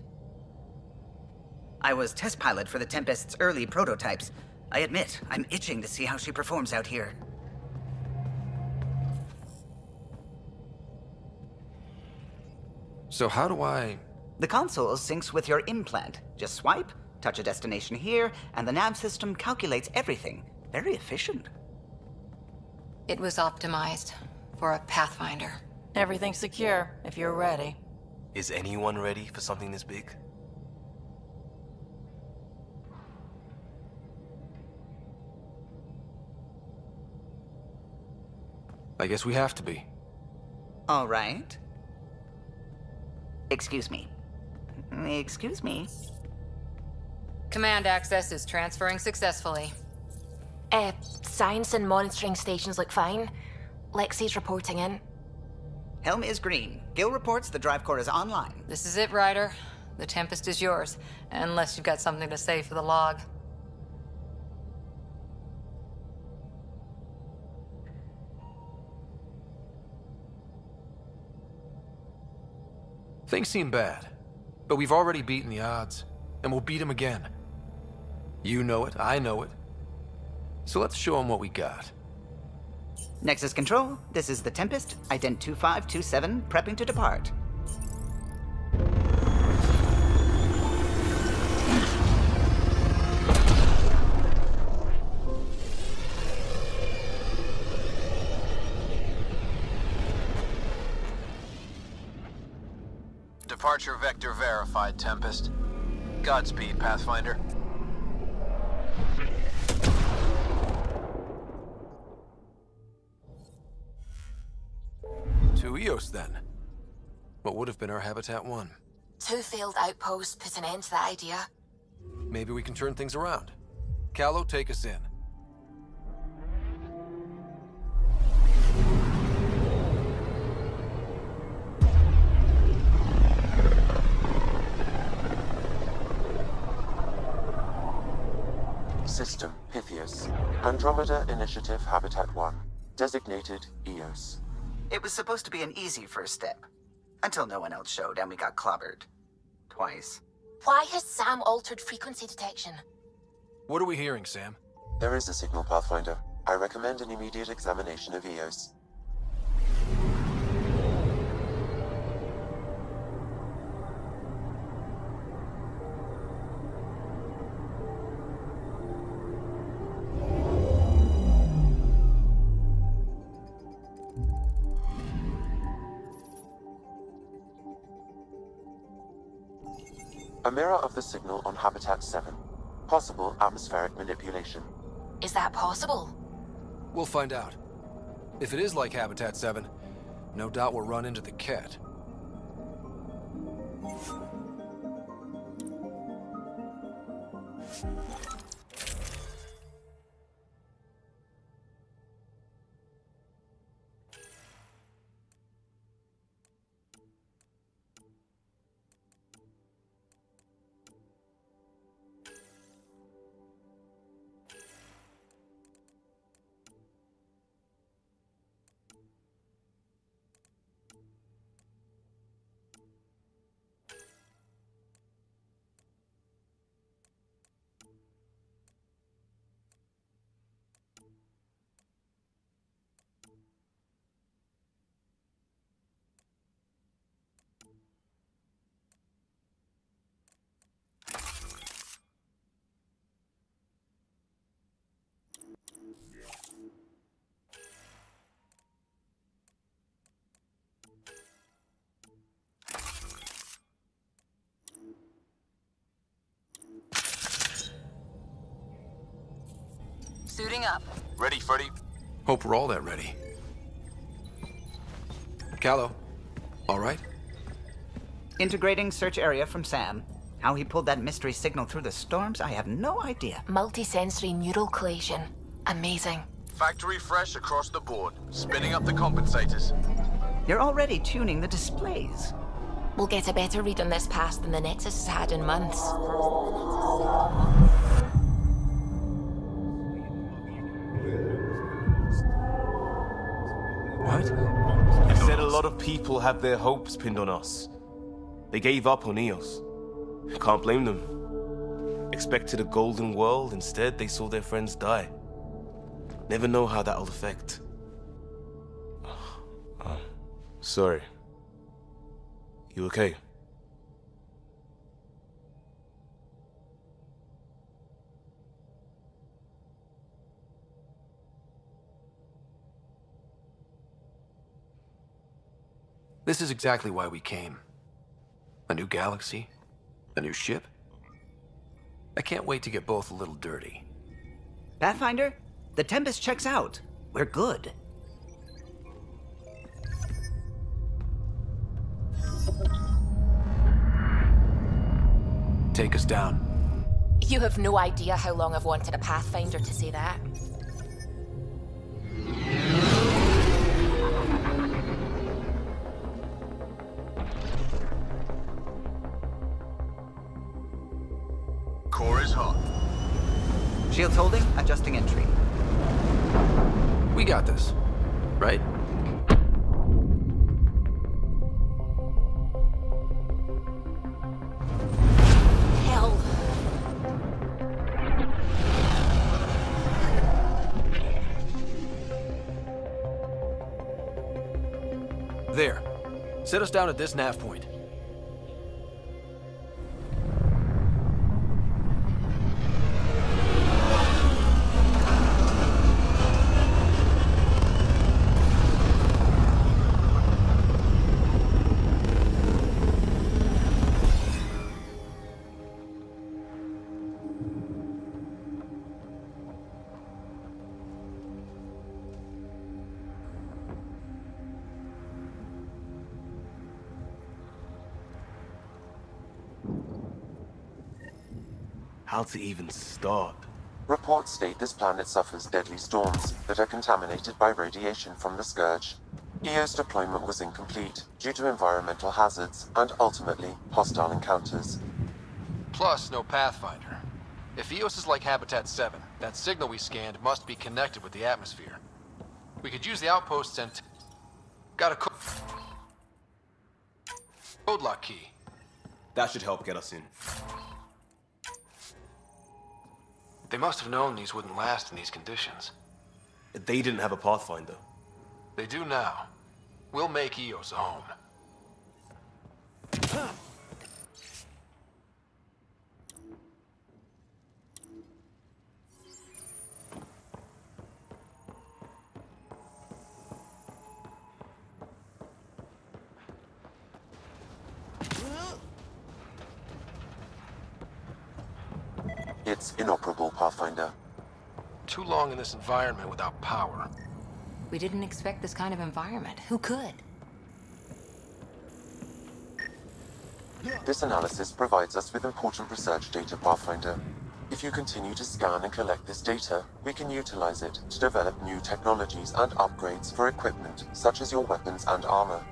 I was test pilot for the Tempest's early prototypes. I admit, I'm itching to see how she performs out here. So how do I The console syncs with your implant. Just swipe, touch a destination here, and the nav system calculates everything. Very efficient. It was optimized for a Pathfinder. Everything's secure, if you're ready. Is anyone ready for something this big? I guess we have to be. All right. Excuse me. Excuse me. Command access is transferring successfully. Science and monitoring stations look fine. Lexi's reporting in. Helm is green. Gil reports the drive core is online. This is it, Ryder. The Tempest is yours, unless you've got something to say for the log. Things seem bad, but we've already beaten the odds, and we'll beat them again. You know it, I know it. So let's show them what we got. Nexus Control, this is the Tempest, Ident 2527, prepping to depart. Departure vector verified, Tempest. Godspeed, Pathfinder. To Eos, then. What would have been our Habitat 1? 2 failed outposts put an end to that idea. Maybe we can turn things around. Callow, take us in. System, Pythios. Andromeda Initiative Habitat 1. Designated Eos. It was supposed to be an easy first step. Until no one else showed and we got clobbered. Twice. Why has Sam altered frequency detection? What are we hearing, Sam? There is a signal, Pathfinder. I recommend an immediate examination of Eos. A mirror of the signal on Habitat 7. Possible atmospheric manipulation. Is that possible? We'll find out. If it is like Habitat 7, no doubt we'll run into the cat. Suiting up. Ready, Freddy? Hope we're all that ready. Callow, all right? Integrating search area from Sam. How he pulled that mystery signal through the storms, I have no idea. Multisensory neural collation. Amazing. Factory fresh across the board. Spinning up the compensators. You're already tuning the displays. We'll get a better read on this pass than the Nexus has had in months. What? You said a lot of people have their hopes pinned on us. They gave up on Eos. Can't blame them. Expected a golden world, instead they saw their friends die. Never know how that'll affect. Sorry. You okay? This is exactly why we came. A new galaxy, a new ship. I can't wait to get both a little dirty. Pathfinder, the Tempest checks out. We're good. Take us down. You have no idea how long I've wanted a Pathfinder to say that. Core is hot. Shields holding, adjusting entry. We got this, right? Hell. There. Set us down at this nav point. How to even start? Reports state this planet suffers deadly storms that are contaminated by radiation from the Scourge. EO's deployment was incomplete due to environmental hazards and, ultimately, hostile encounters. Plus, no Pathfinder. If EOS is like Habitat 7, that signal we scanned must be connected with the atmosphere. We could use the outposts and... Got a code lock key. That should help get us in. They must have known these wouldn't last in these conditions. They didn't have a Pathfinder. They do now. We'll make EOS a home. It's inoperable, Pathfinder. Too long in this environment without power. We didn't expect this kind of environment. Who could? This analysis provides us with important research data, Pathfinder. If you continue to scan and collect this data, we can utilize it to develop new technologies and upgrades for equipment, such as your weapons and armor.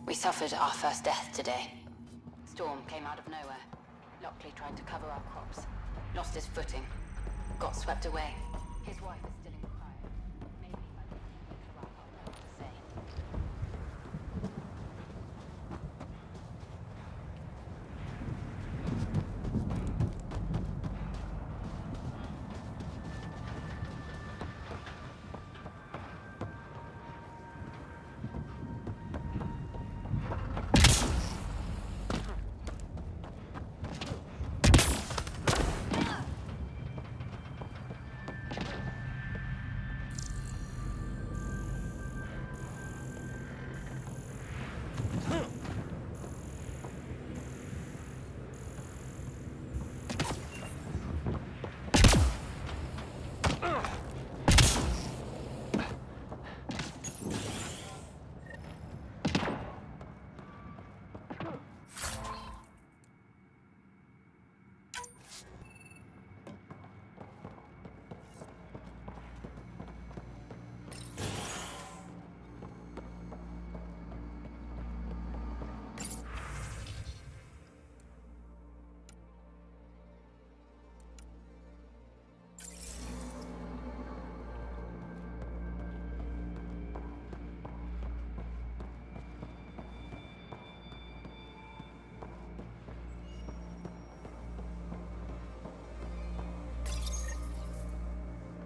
We suffered our first death today. Storm came out of nowhere. Lockley tried to cover our crops. Lost his footing. Got swept away. His wife is still in cryo. Maybe by the time we pick her up, I'll know what to say.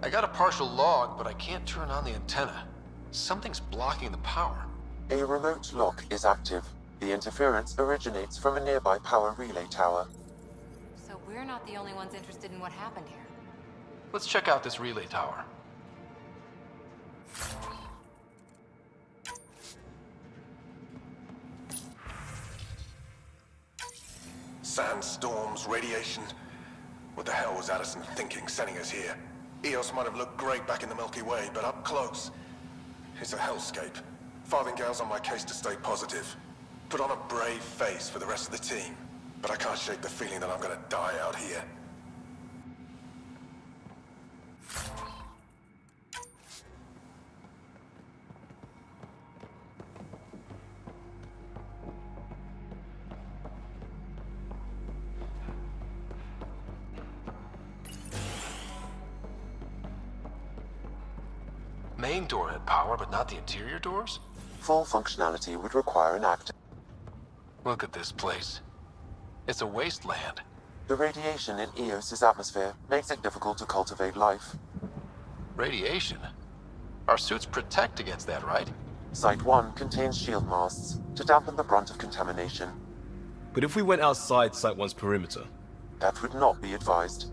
I got a partial log, but I can't turn on the antenna. Something's blocking the power. A remote lock is active. The interference originates from a nearby power relay tower. So we're not the only ones interested in what happened here. Let's check out this relay tower. Sandstorms, radiation. What the hell was Addison thinking sending us here? Eos might have looked great back in the Milky Way, but up close, it's a hellscape. Farthingale's on my case to stay positive. Put on a brave face for the rest of the team, but I can't shake the feeling that I'm gonna die out here. Main door had power, but not the interior doors? Full functionality would require an active. Look at this place. It's a wasteland. The radiation in Eos's atmosphere makes it difficult to cultivate life. Radiation? Our suits protect against that, right? Site 1 contains shield masts to dampen the brunt of contamination. But if we went outside Site 1's perimeter? That would not be advised.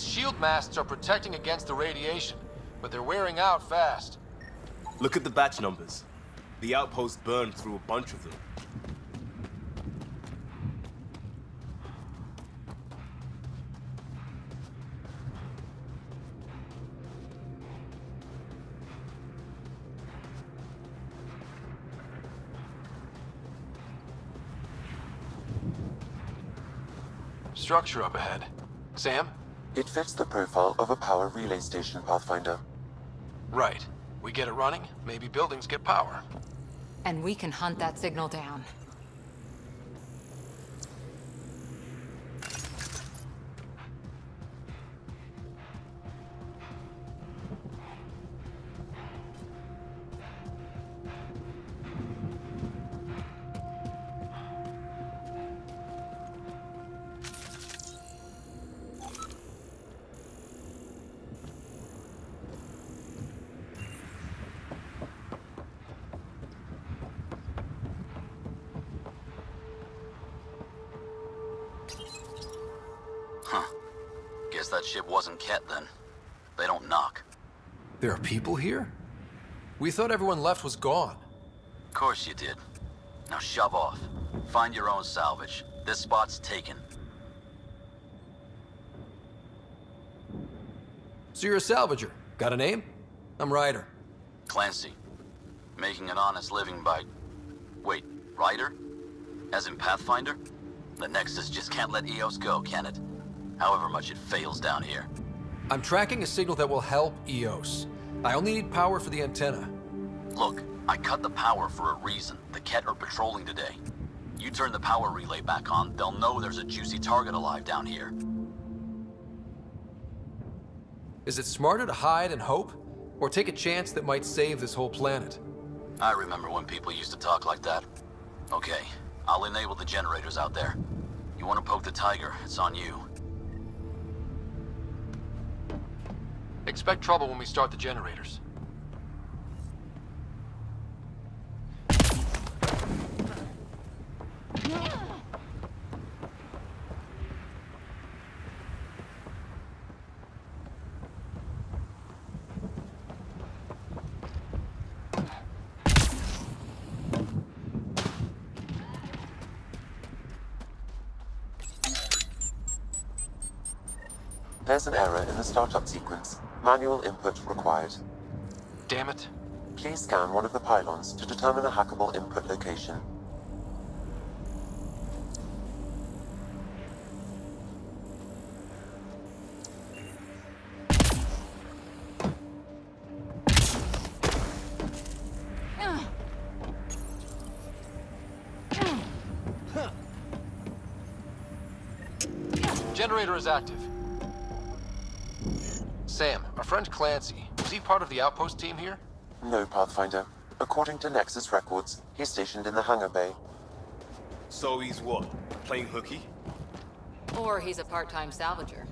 Shield masts are protecting against the radiation, but they're wearing out fast. Look at the batch numbers. The outpost burned through a bunch of them. Structure up ahead. Sam? It fits the profile of a power relay station, Pathfinder. Right. We get it running, maybe buildings get power. And we can hunt that signal down. Guess that ship wasn't Ket then. They don't knock. There are people here? We thought everyone left was gone. Of course you did. Now shove off. Find your own salvage. This spot's taken. So you're a salvager. Got a name? I'm Ryder. Clancy. Making an honest living by... Wait, Ryder? As in Pathfinder? The Nexus just can't let Eos go, can it? However much it fails down here. I'm tracking a signal that will help Eos. I only need power for the antenna. Look, I cut the power for a reason. The Ket are patrolling today. You turn the power relay back on, they'll know there's a juicy target alive down here. Is it smarter to hide and hope? Or take a chance that might save this whole planet? I remember when people used to talk like that. Okay, I'll enable the generators out there. You want to poke the tiger, it's on you. Expect trouble when we start the generators. There's an error in the startup sequence. Manual input required. Damn it. Please scan one of the pylons to determine a hackable input location. Generator is active. Sam, our friend Clancy, was he part of the outpost team here? No, Pathfinder. According to Nexus records, he's stationed in the hangar bay. So he's what? Playing hooky? Or he's a part-time salvager.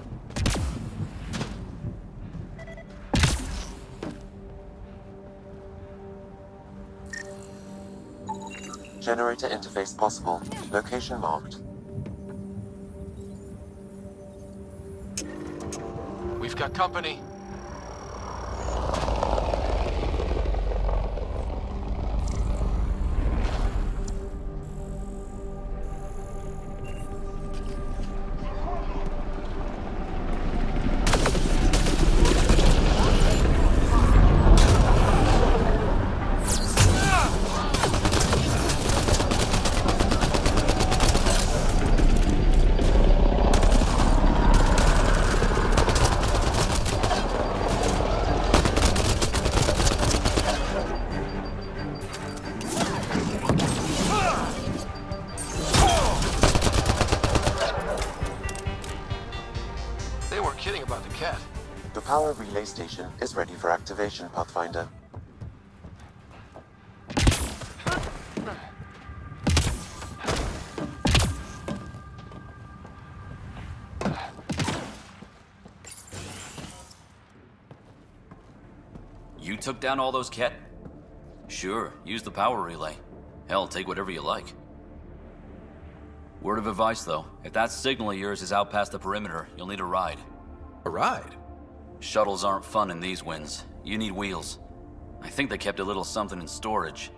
Generator interface possible. Location marked. We've got company. The power relay station is ready for activation, Pathfinder. You took down all those Ket? Sure, use the power relay. Hell, take whatever you like. Word of advice, though. If that signal of yours is out past the perimeter, you'll need a ride. A ride? Shuttles aren't fun in these winds. You need wheels. I think they kept a little something in storage.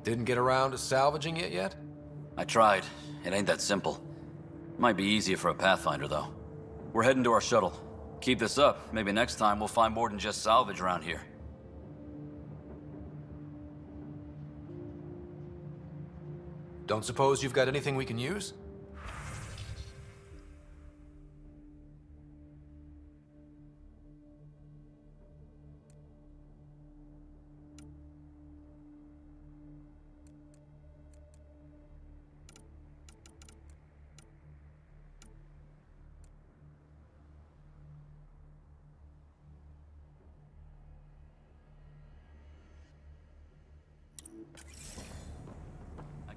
Didn't get around to salvaging it yet? I tried. It ain't that simple. Might be easier for a Pathfinder, though. We're heading to our shuttle. Keep this up. Maybe next time we'll find more than just salvage around here. Don't suppose you've got anything we can use?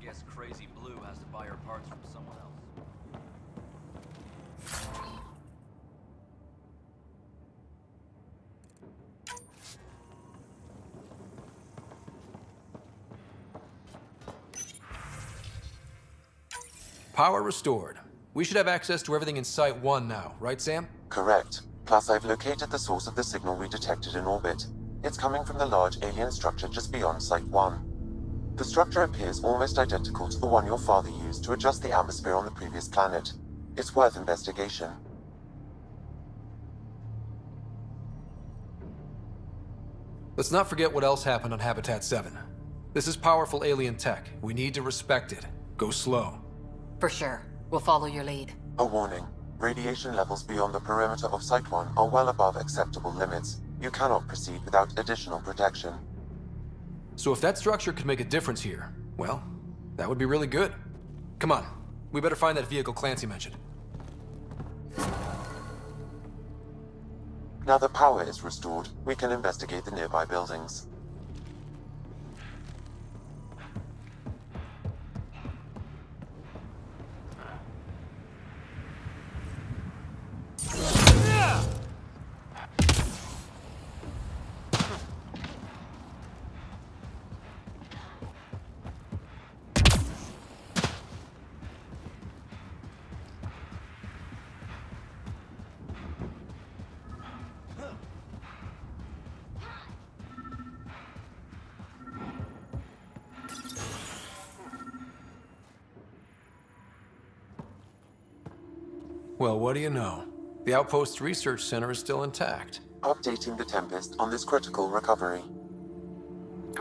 I guess Crazy Blue has to buy her parts from someone else. Power restored. We should have access to everything in Site 1 now, right, Sam? Correct. Plus, I've located the source of the signal we detected in orbit. It's coming from the large alien structure just beyond Site 1. The structure appears almost identical to the one your father used to adjust the atmosphere on the previous planet. It's worth investigation. Let's not forget what else happened on Habitat 7. This is powerful alien tech. We need to respect it. Go slow. For sure. We'll follow your lead. A warning. Radiation levels beyond the perimeter of Site 1 are well above acceptable limits. You cannot proceed without additional protection. So if that structure could make a difference here, well, that would be really good. Come on. We better find that vehicle Clancy mentioned. Now that power is restored, we can investigate the nearby buildings. Well, what do you know? The Outpost Research Center is still intact. Updating the Tempest on this critical recovery.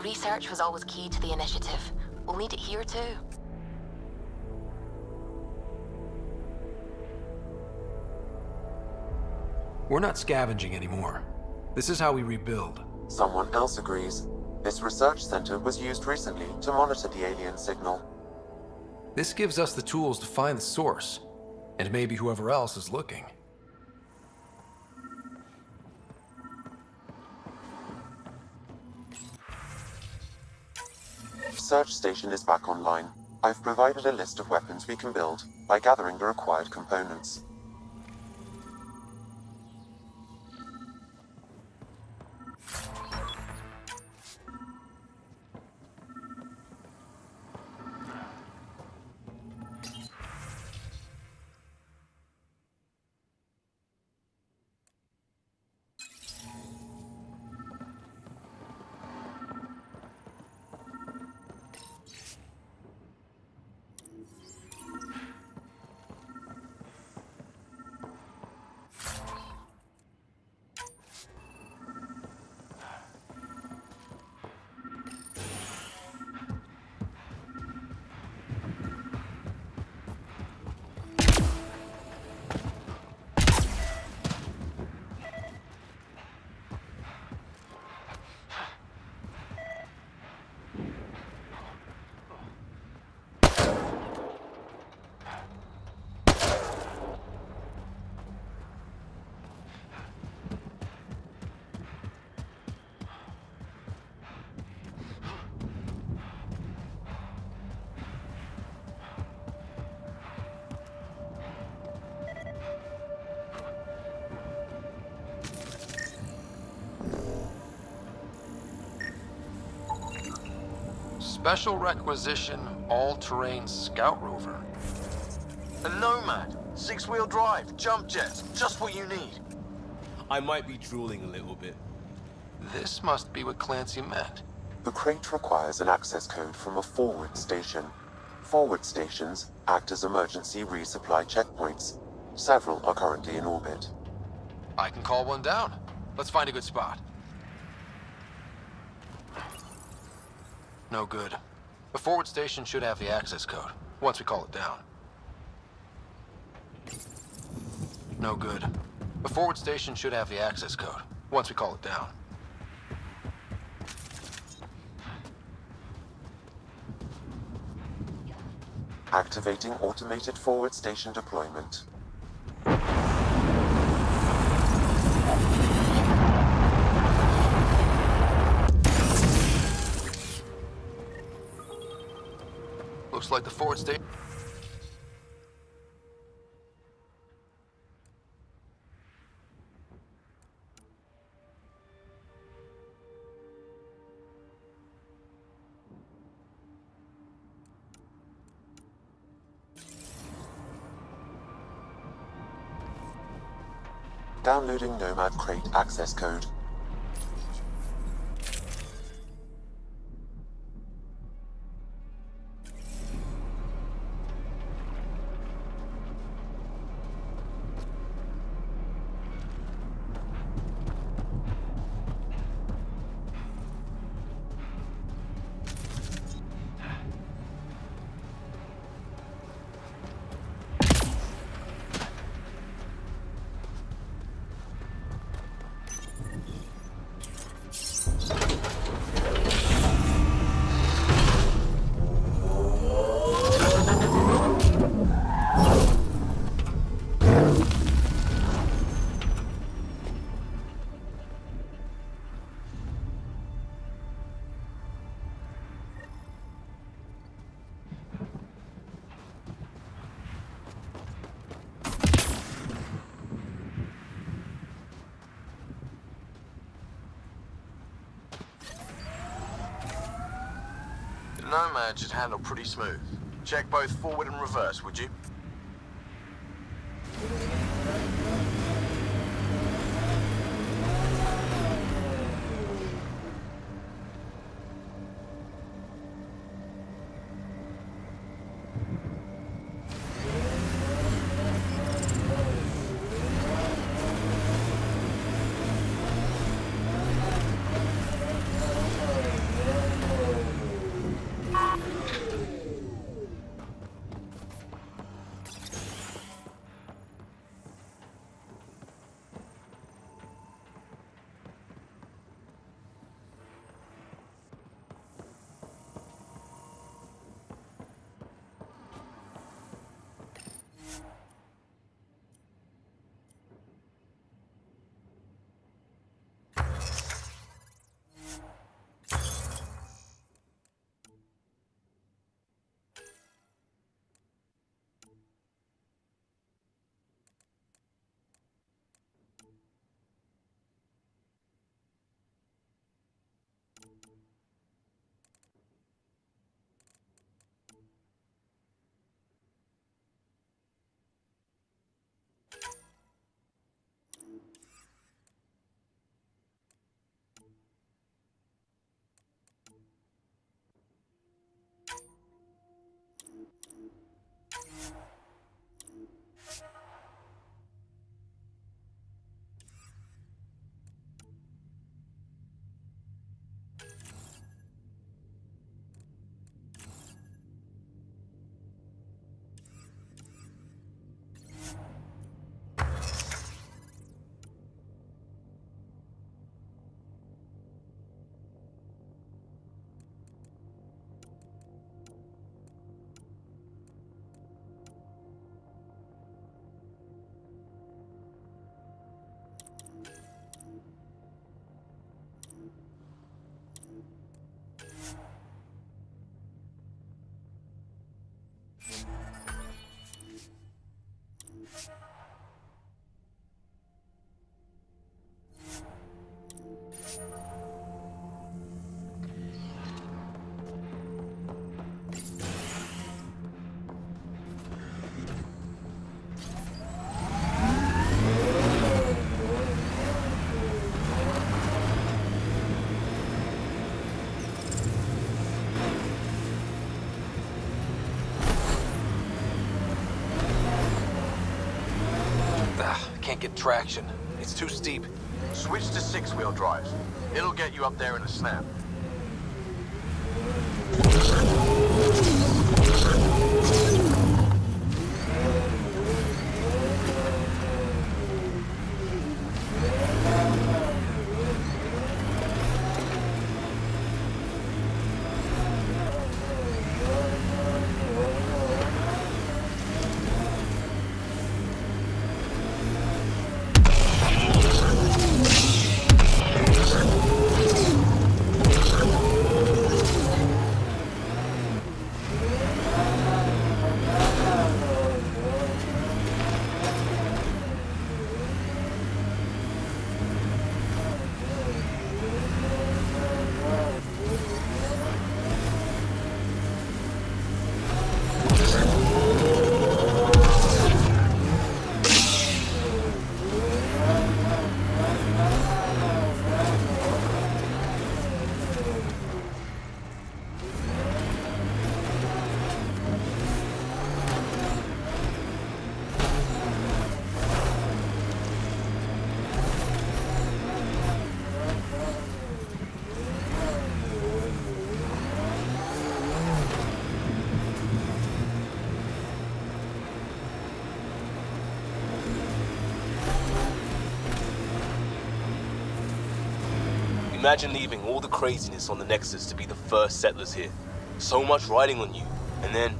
Research was always key to the initiative. We'll need it here too. We're not scavenging anymore. This is how we rebuild. Someone else agrees. This research center was used recently to monitor the alien signal. This gives us the tools to find the source, and maybe whoever else is looking. Research station is back online. I've provided a list of weapons we can build by gathering the required components. Special requisition, all-terrain scout rover. A Nomad, 6-wheel drive, jump jets, just what you need. I might be drooling a little bit. This must be what Clancy meant. The crate requires an access code from a forward station. Forward stations act as emergency resupply checkpoints. Several are currently in orbit. I can call one down. Let's find a good spot. No good. The forward station should have the access code, once we call it down. No good. The forward station should have the access code, once we call it down. Activating automated forward station deployment. Looks like the forward station. Downloading Nomad crate access code. Nomad should handle pretty smooth. Check both forward and reverse, would you? can't get traction. It's too steep. Switch to 6-wheel drive. It'll get you up there in a snap. Imagine leaving all the craziness on the Nexus to be the first settlers here. So much riding on you, and then...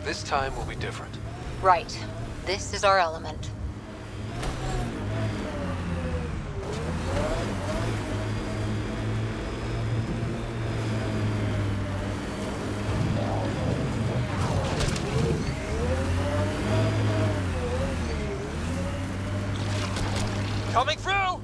This time will be different. Right. This is our element. Coming through!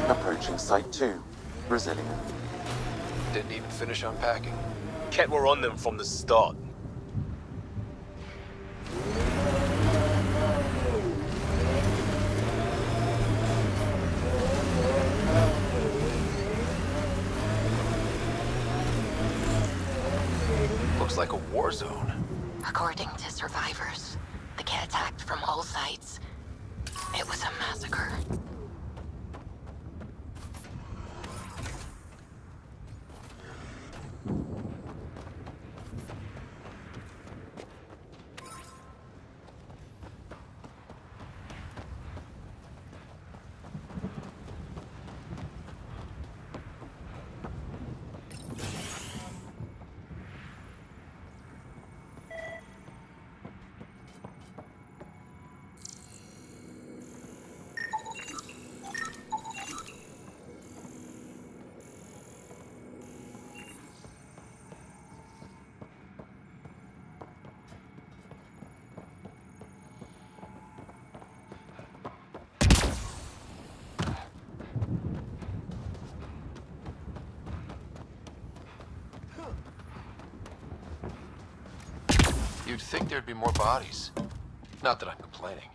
Approaching Site 2, Brazilian. Didn't even finish unpacking. Ket were on them from the start. Looks like a war zone. According to survivors, the Ket attacked from all sides. It was a massacre. You'd think there'd be more bodies. Not that I'm complaining.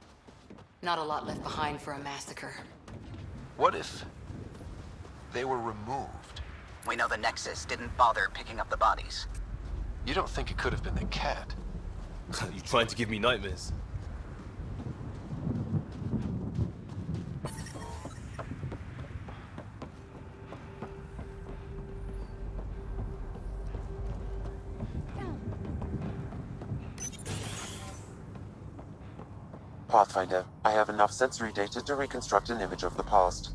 Not a lot left behind for a massacre. What if they were removed? We know the Nexus didn't bother picking up the bodies. You don't think it could have been the cat? You trying to give me nightmares? Pathfinder, I have enough sensory data to reconstruct an image of the past.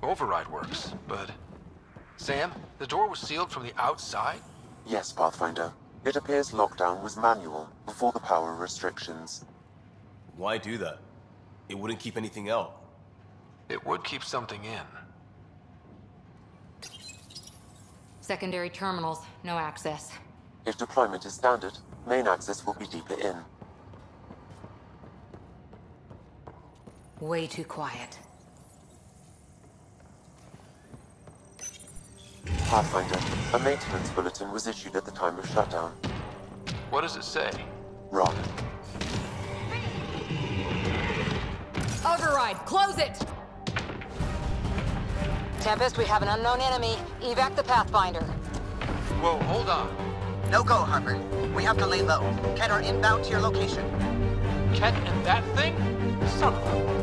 Override works, but... Sam, the door was sealed from the outside? Yes, Pathfinder. It appears lockdown was manual, before the power restrictions. Why do that? It wouldn't keep anything out. It would keep something in. Secondary terminals, no access. If deployment is standard, main access will be deeper in. Way too quiet. Pathfinder, a maintenance bulletin was issued at the time of shutdown. What does it say? Rock. Override, close it! Tempest, we have an unknown enemy. Evac the Pathfinder. Whoa, hold on. No go, Harper. We have to lay low. Ket are inbound to your location. Ket and that thing? Son of a...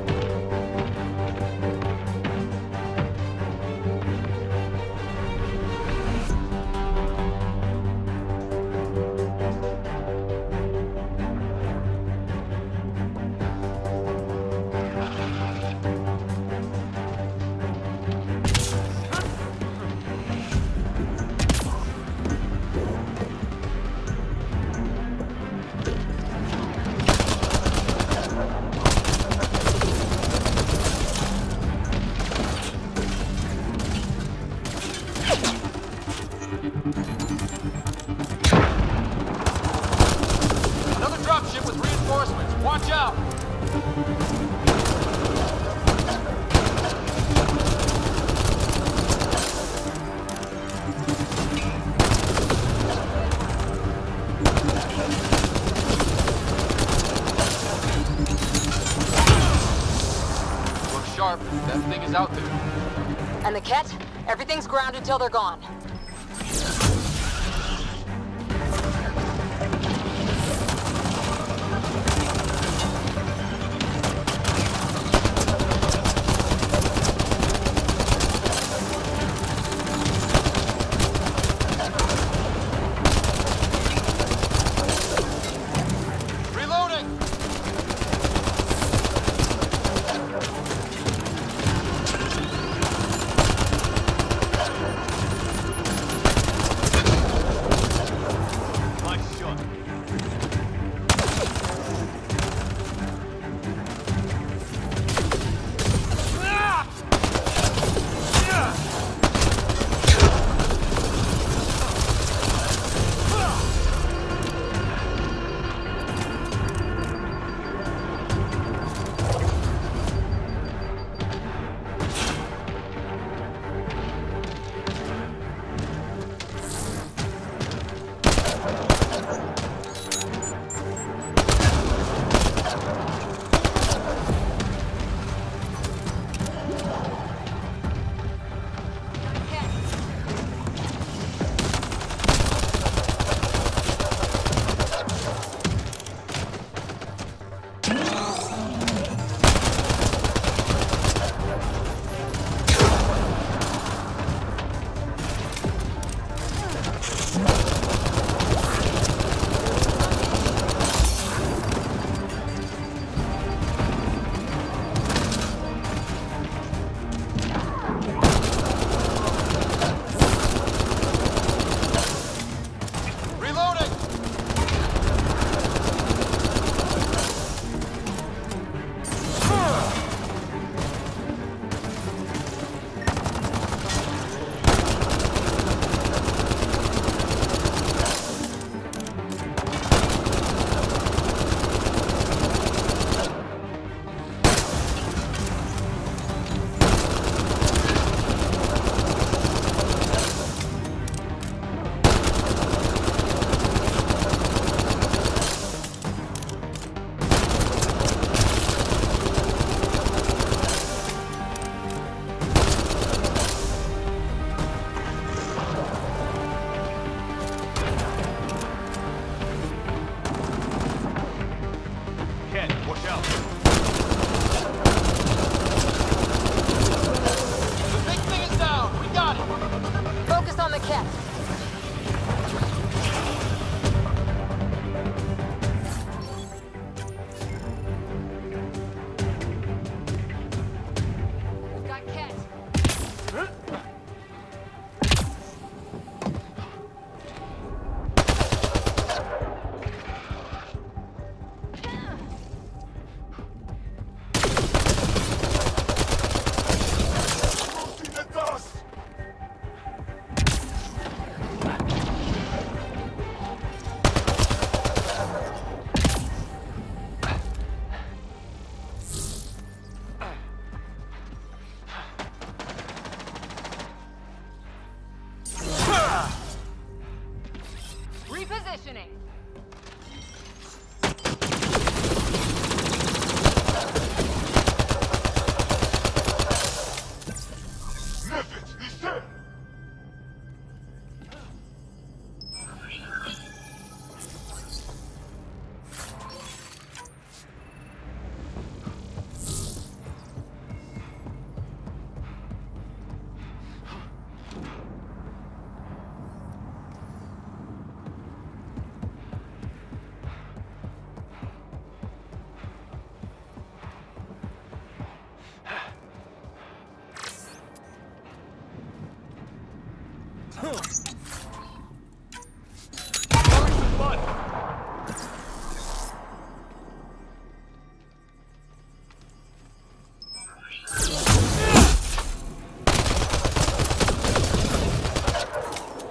That thing is out there. And the Ket? Everything's grounded till they're gone.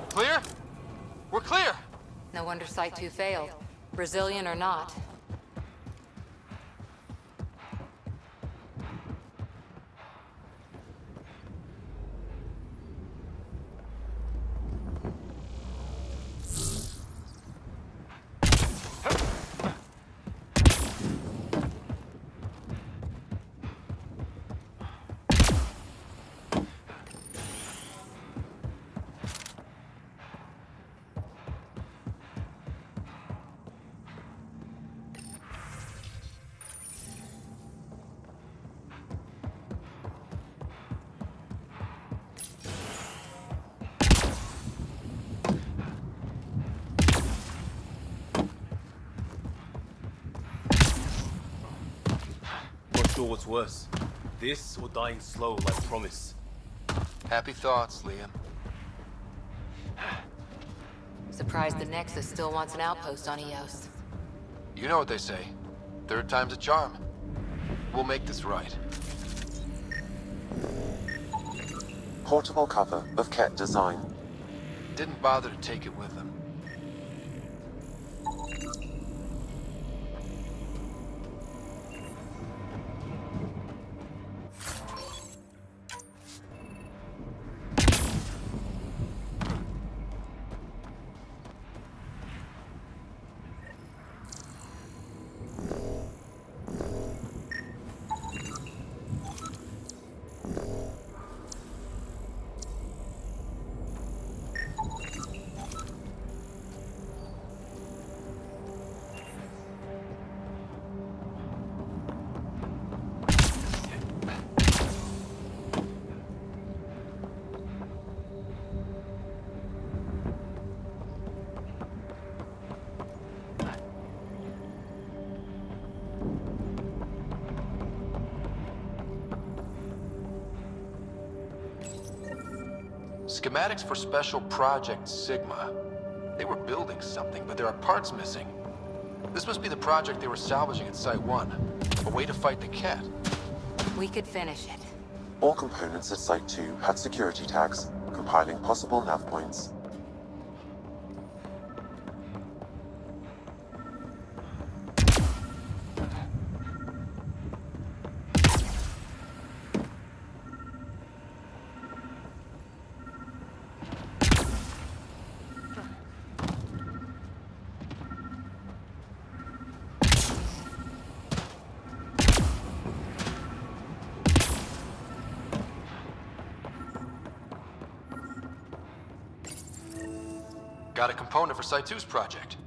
Clear? We're clear! No wonder Site 2 failed. Brazilian or not. Not sure what's worse, this or dying slow like promise. Happy thoughts, Liam. Surprised the Nexus still wants an outpost on Eos. You know what they say. Third time's a charm. We'll make this right. Portable cover of Ket design. Didn't bother to take it with them. Schematics for Special Project Sigma. They were building something, but there are parts missing. This must be the project they were salvaging at Site 1. A way to fight the Ket. We could finish it. All components at Site 2 had security tags, compiling possible nav points. Got a component for Site 2's project.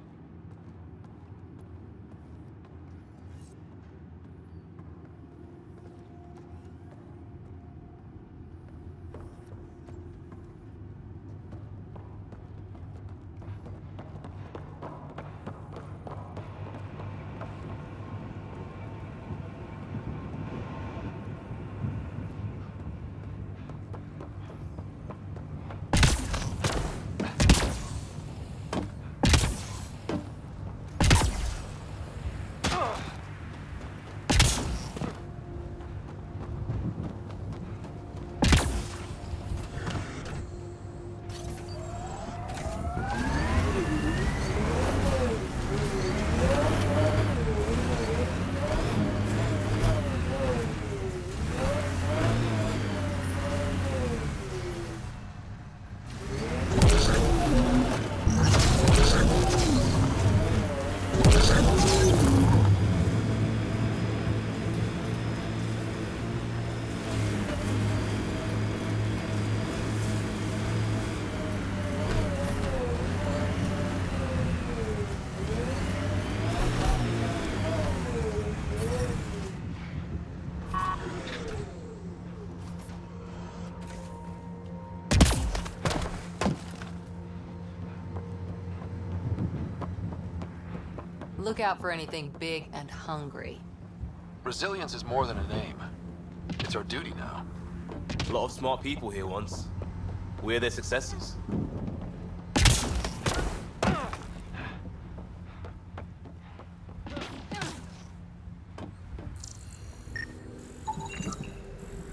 Look out for anything big and hungry. Resilience is more than a name. It's our duty now. A lot of smart people here once. We're their successors.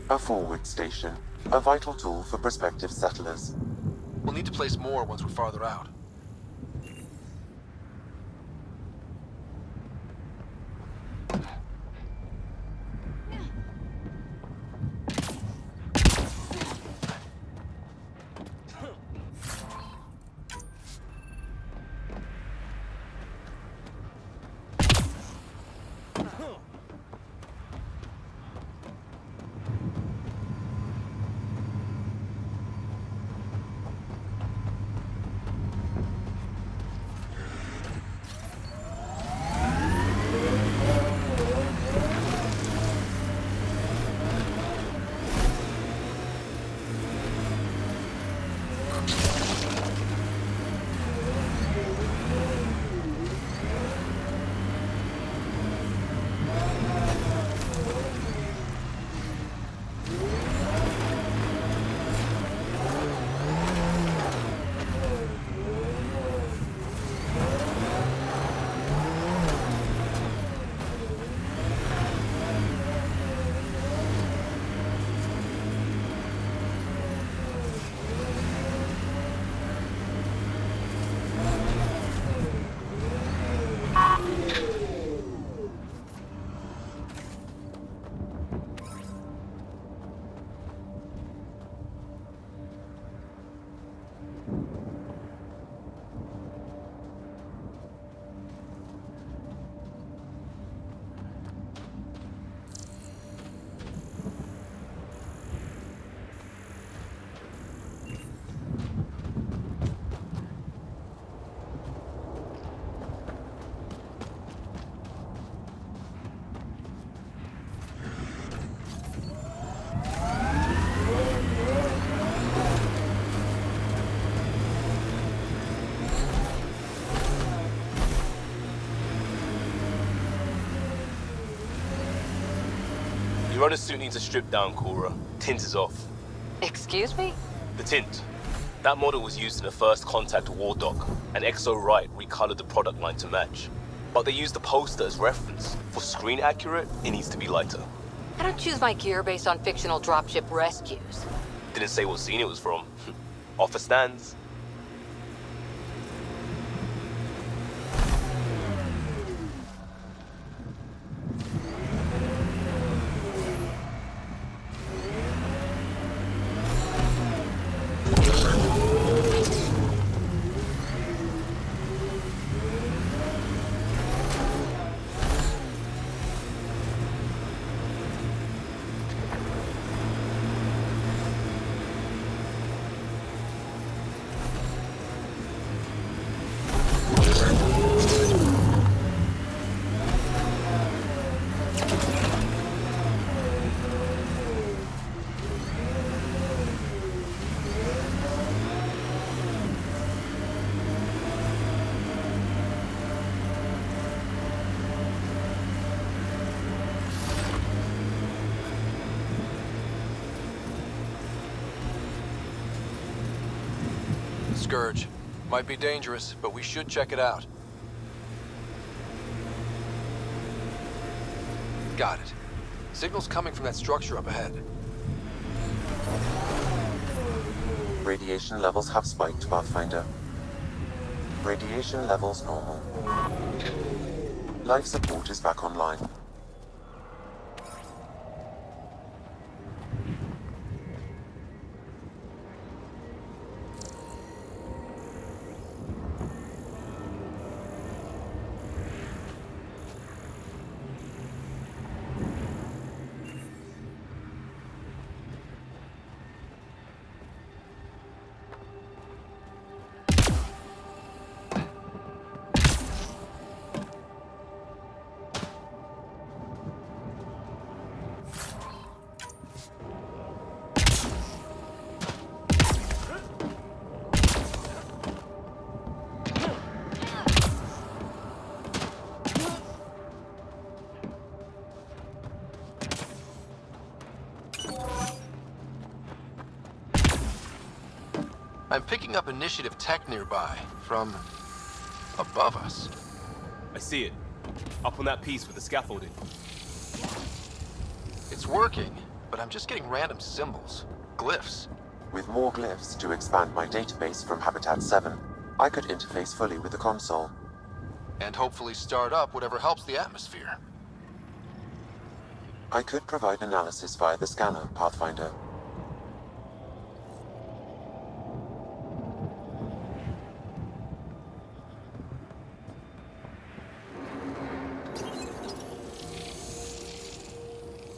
A forward station, a vital tool for prospective settlers. We'll need to place more once we're farther out. Your other suit needs a strip down, Cora. Tint is off. Excuse me? The tint. That model was used in the first Contact War doc, and Exo Wright recolored the product line to match. But they used the poster as reference. For screen accurate, it needs to be lighter. I don't choose my gear based on fictional dropship rescues. Didn't say what scene it was from. Offer stands. Scourge. Might be dangerous, but we should check it out. Got it. Signal's coming from that structure up ahead. Radiation levels have spiked, Pathfinder. Radiation levels normal. Life support is back online. I'm picking up initiative tech nearby, from above us. I see it. Up on that piece with the scaffolding. It's working, but I'm just getting random symbols. Glyphs. With more glyphs to expand my database from Habitat 7, I could interface fully with the console. And hopefully start up whatever helps the atmosphere. I could provide analysis via the scanner, Pathfinder.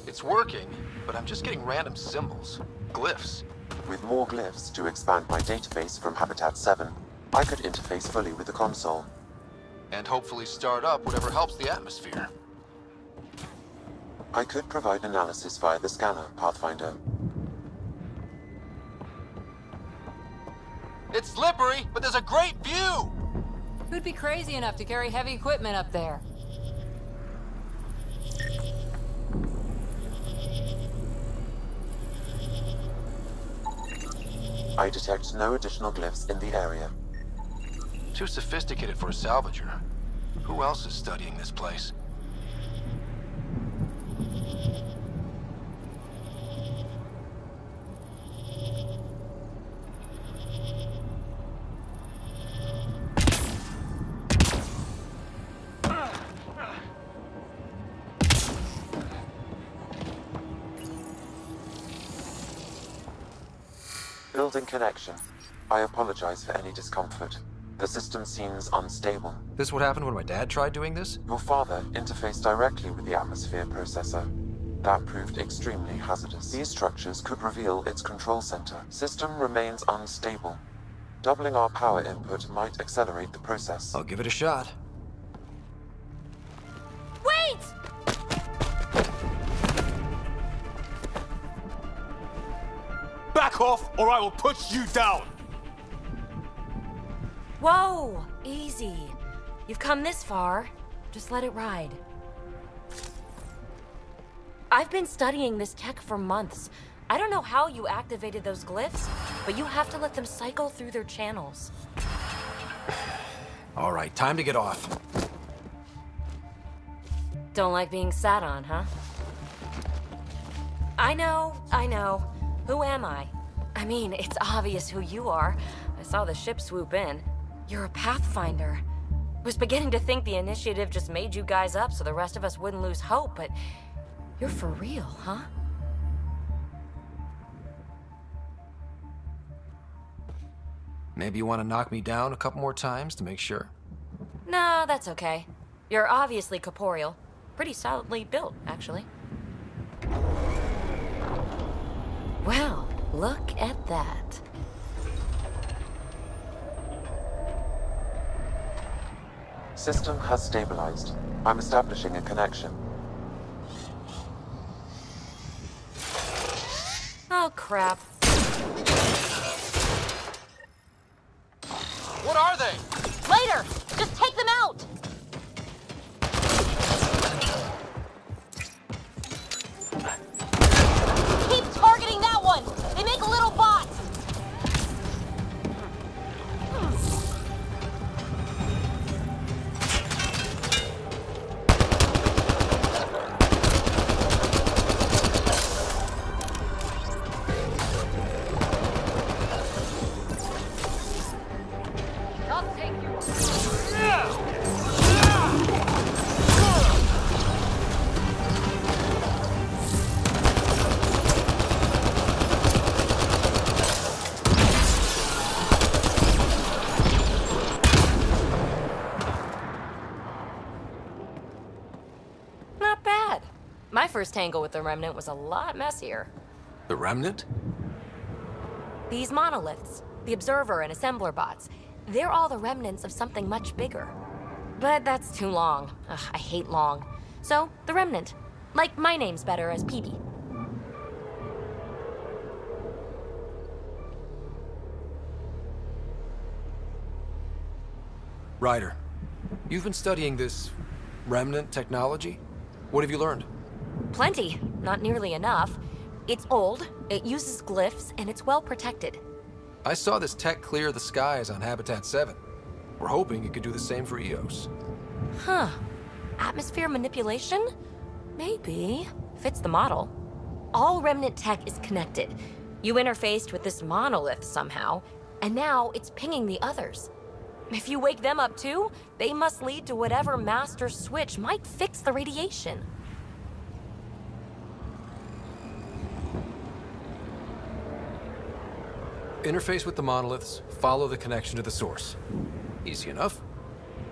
It's working, but I'm just getting random symbols. Glyphs. With more glyphs to expand my database from Habitat 7, I could interface fully with the console. And hopefully start up whatever helps the atmosphere. I could provide analysis via the scanner, Pathfinder. It's slippery, but there's a great view! Who'd be crazy enough to carry heavy equipment up there? I detect no additional glyphs in the area. Too sophisticated for a salvager. Who else is studying this place? Building connection. I apologize for any discomfort. The system seems unstable. This what happened when my dad tried doing this? Your father interfaced directly with the atmosphere processor. That proved extremely hazardous. These structures could reveal its control center. System remains unstable. Doubling our power input might accelerate the process. I'll give it a shot. Wait! Back off, or I will put you down! Whoa! Easy. You've come this far. Just let it ride. I've been studying this tech for months. I don't know how you activated those glyphs, but you have to let them cycle through their channels. All right, time to get off. Don't like being sat on, huh? I know. Who am I? I mean, it's obvious who you are. I saw the ship swoop in. You're a Pathfinder. Was beginning to think the initiative just made you guys up so the rest of us wouldn't lose hope, but you're for real, huh? Maybe you want to knock me down a couple more times to make sure? No, that's okay. You're obviously corporeal. Pretty solidly built, actually. Well, look at that. System has stabilized. I'm establishing a connection. Oh, crap. What are they? Later! Just take them out! Keep targeting that one! They make little bots! I'll take you. Not bad. My first tangle with the Remnant was a lot messier. The Remnant? These monoliths, the Observer and Assembler bots, they're all the remnants of something much bigger. But that's too long. Ugh, I hate long. So, the Remnant. Like my name's better as PB. Ryder, you've been studying this Remnant technology? What have you learned? Plenty. Not nearly enough. It's old, it uses glyphs, and it's well protected. I saw this tech clear the skies on Habitat 7. We're hoping it could do the same for EOS. Huh. Atmosphere manipulation? Maybe. Fits the model. All Remnant tech is connected. You interfaced with this monolith somehow, and now it's pinging the others. If you wake them up too, they must lead to whatever master switch might fix the radiation. Interface with the monoliths, follow the connection to the source. Easy enough.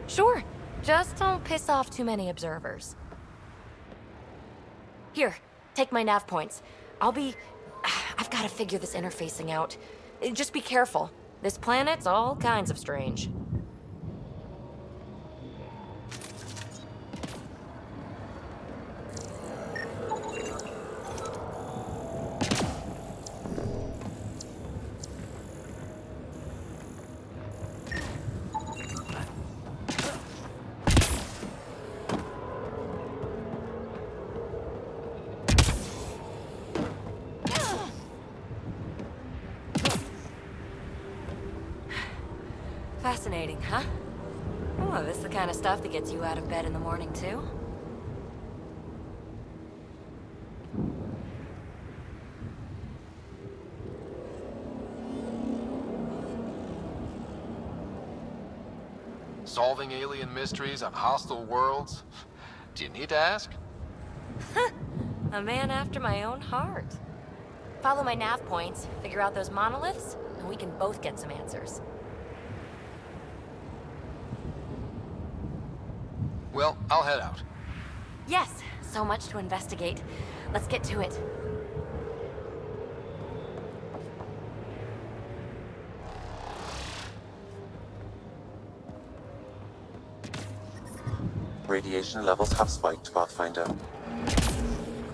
Sure. Just don't piss off too many observers. Here, take my nav points. I've got to figure this interfacing out. Just be careful. This planet's all kinds of strange. Fascinating, huh? Oh, this is the kind of stuff that gets you out of bed in the morning, too? Solving alien mysteries on hostile worlds? Do you need to ask? A man after my own heart. Follow my nav points, figure out those monoliths, and we can both get some answers. Well, I'll head out. Yes, so much to investigate. Let's get to it. Radiation levels have spiked, Pathfinder.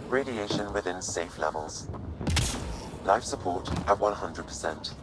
Radiation within safe levels. Life support at 100%.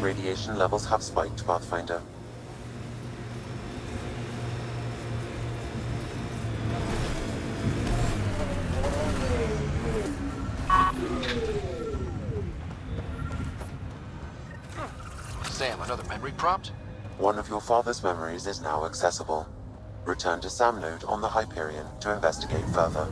Radiation levels have spiked, Pathfinder. Sam, another memory prompt? One of your father's memories is now accessible. Return to Sam Node on the Hyperion to investigate further.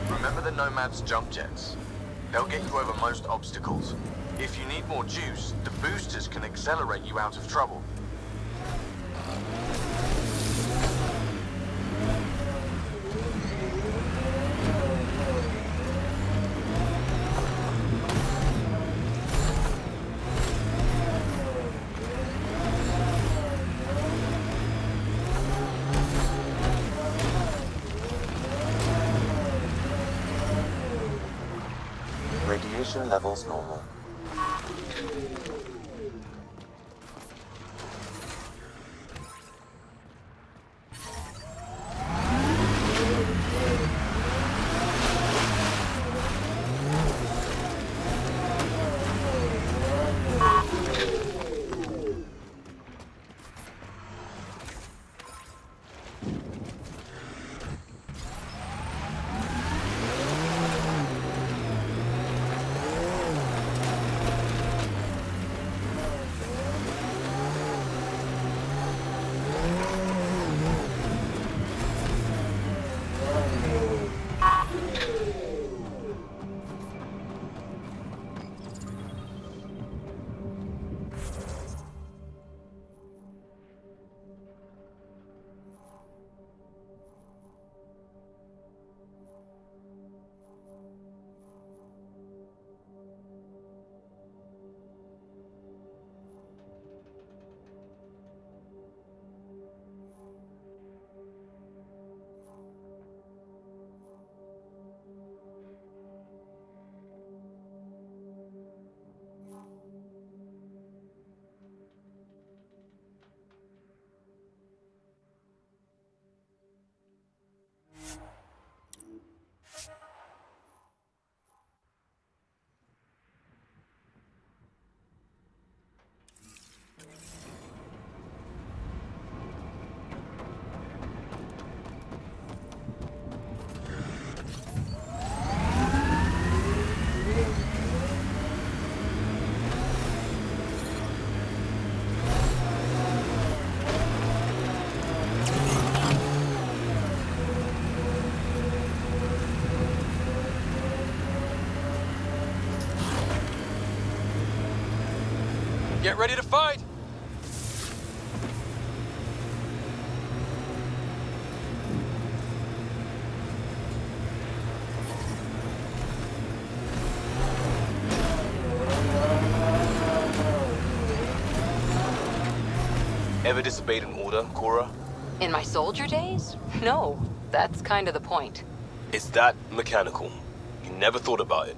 Remember the Nomad's jump jets? They'll get you over most obstacles. If you need more juice, the boosters can accelerate you out of trouble. Radiation levels normal. Get ready to fight! Ever disobeyed an order, Cora? In my soldier days? No, that's kind of the point. It's that mechanical. You never thought about it.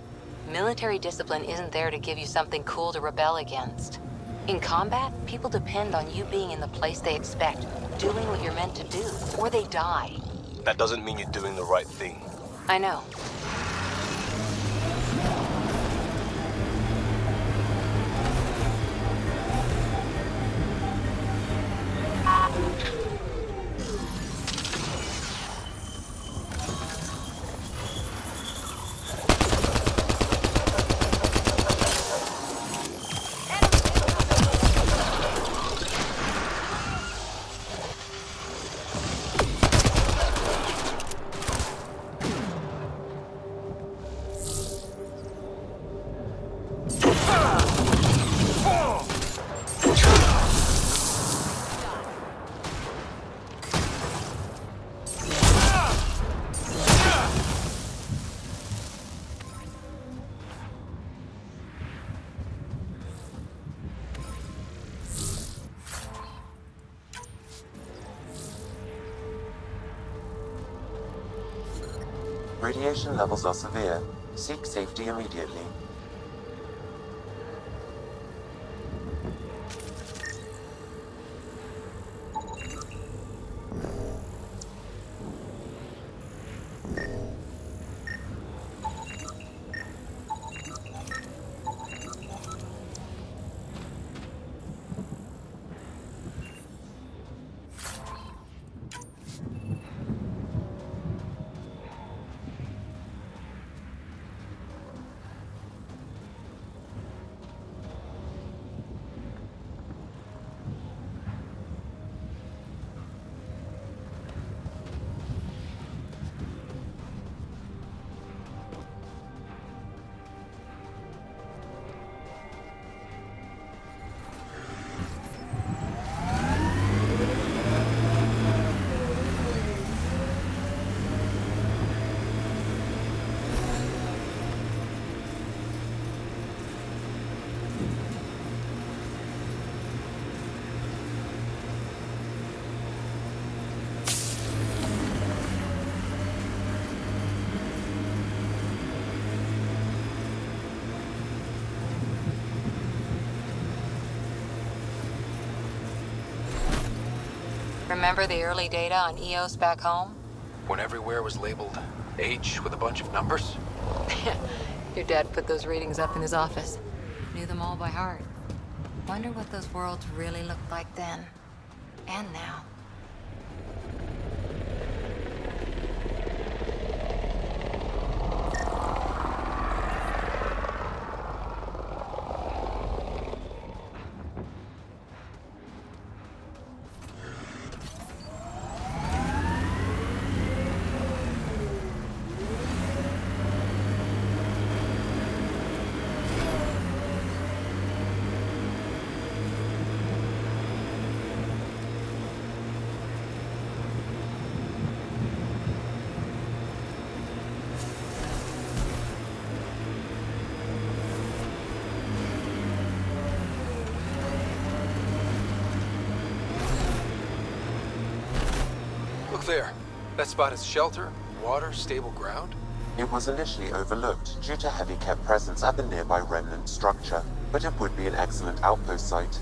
Military discipline isn't there to give you something cool to rebel against. In combat, people depend on you being in the place they expect, doing what you're meant to do, or they die. That doesn't mean you're doing the right thing. I know. Radiation levels are severe. Seek safety immediately. Remember the early data on EOS back home? When everywhere was labeled H with a bunch of numbers? Your dad put those readings up in his office. Knew them all by heart. Wonder what those worlds really looked like then. And now. Look there. That spot is shelter, water, stable ground. It was initially overlooked due to heavy Ket presence at the nearby remnant structure, but it would be an excellent outpost site.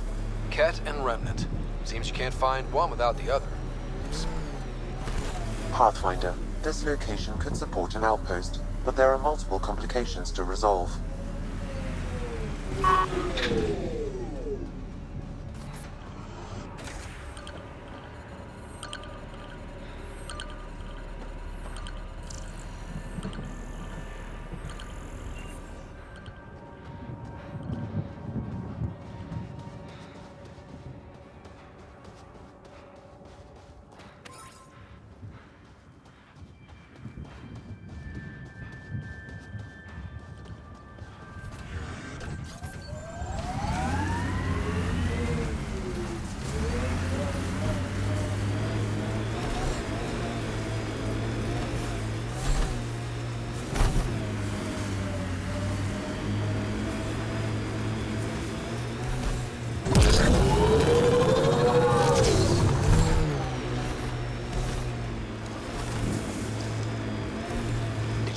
Ket and remnant. Seems you can't find one without the other. Pathfinder, this location could support an outpost, but there are multiple complications to resolve.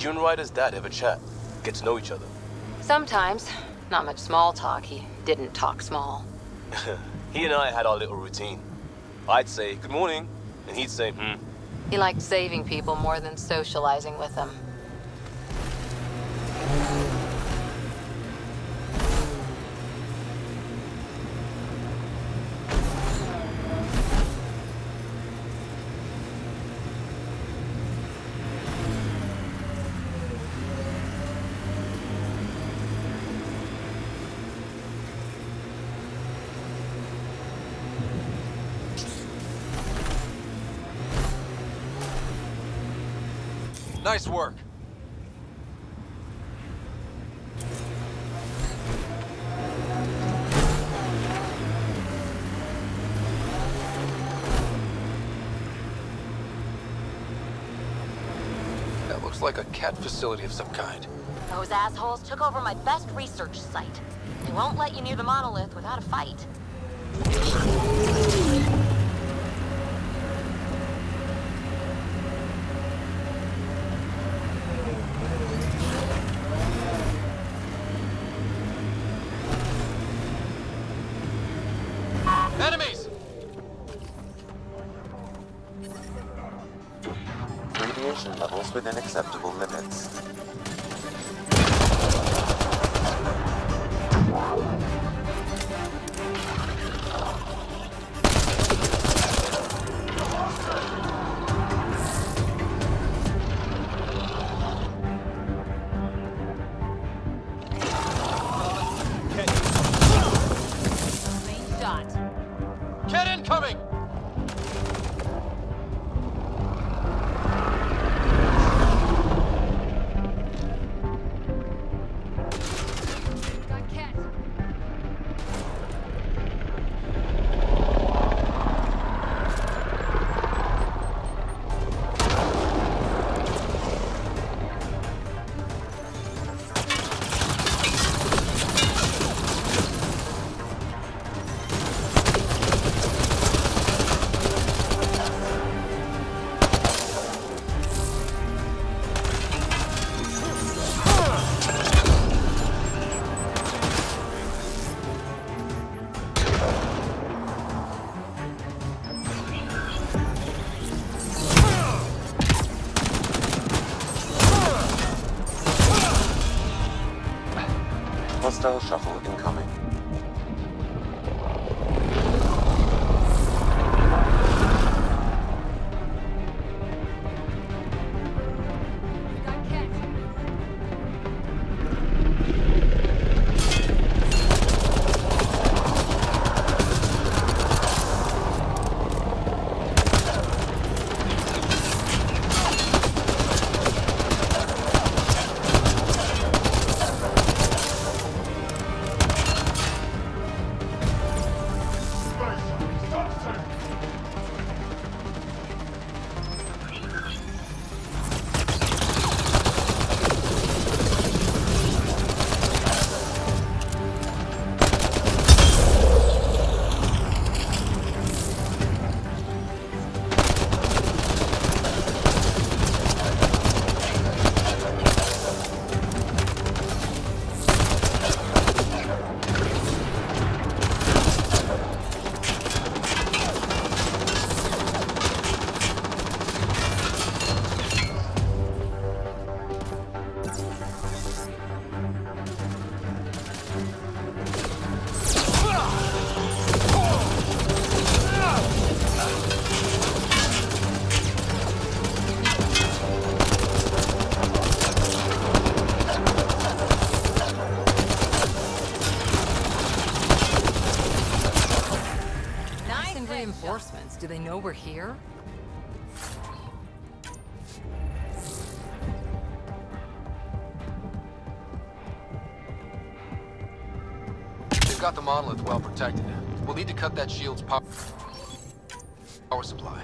Did you and Ryder's dad ever chat? Get to know each other? Sometimes. Not much small talk. He didn't talk small. He and I had our little routine. I'd say, good morning, and he'd say, He liked saving people more than socializing with them. Nice work. That looks like a cat facility of some kind. Those assholes took over my best research site. They won't let you near the monolith without a fight. Enemies! Radiation levels within acceptable limits. Get incoming! Hostile shuttle incoming. Reinforcements. Do they know we're here? We've got the monolith well protected. We'll need to cut that shield's power supply.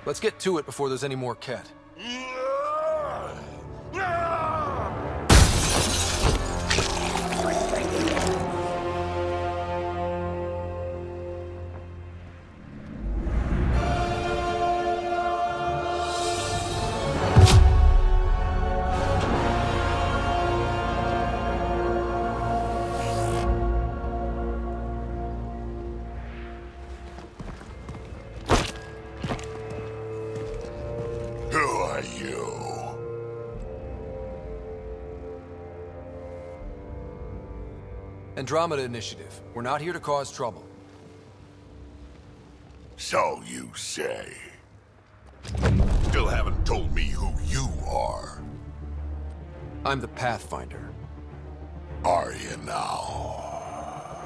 Let's get to it before there's any more Ket. Andromeda Initiative. We're not here to cause trouble. So you say. Still haven't told me who you are. I'm the Pathfinder. Are you now?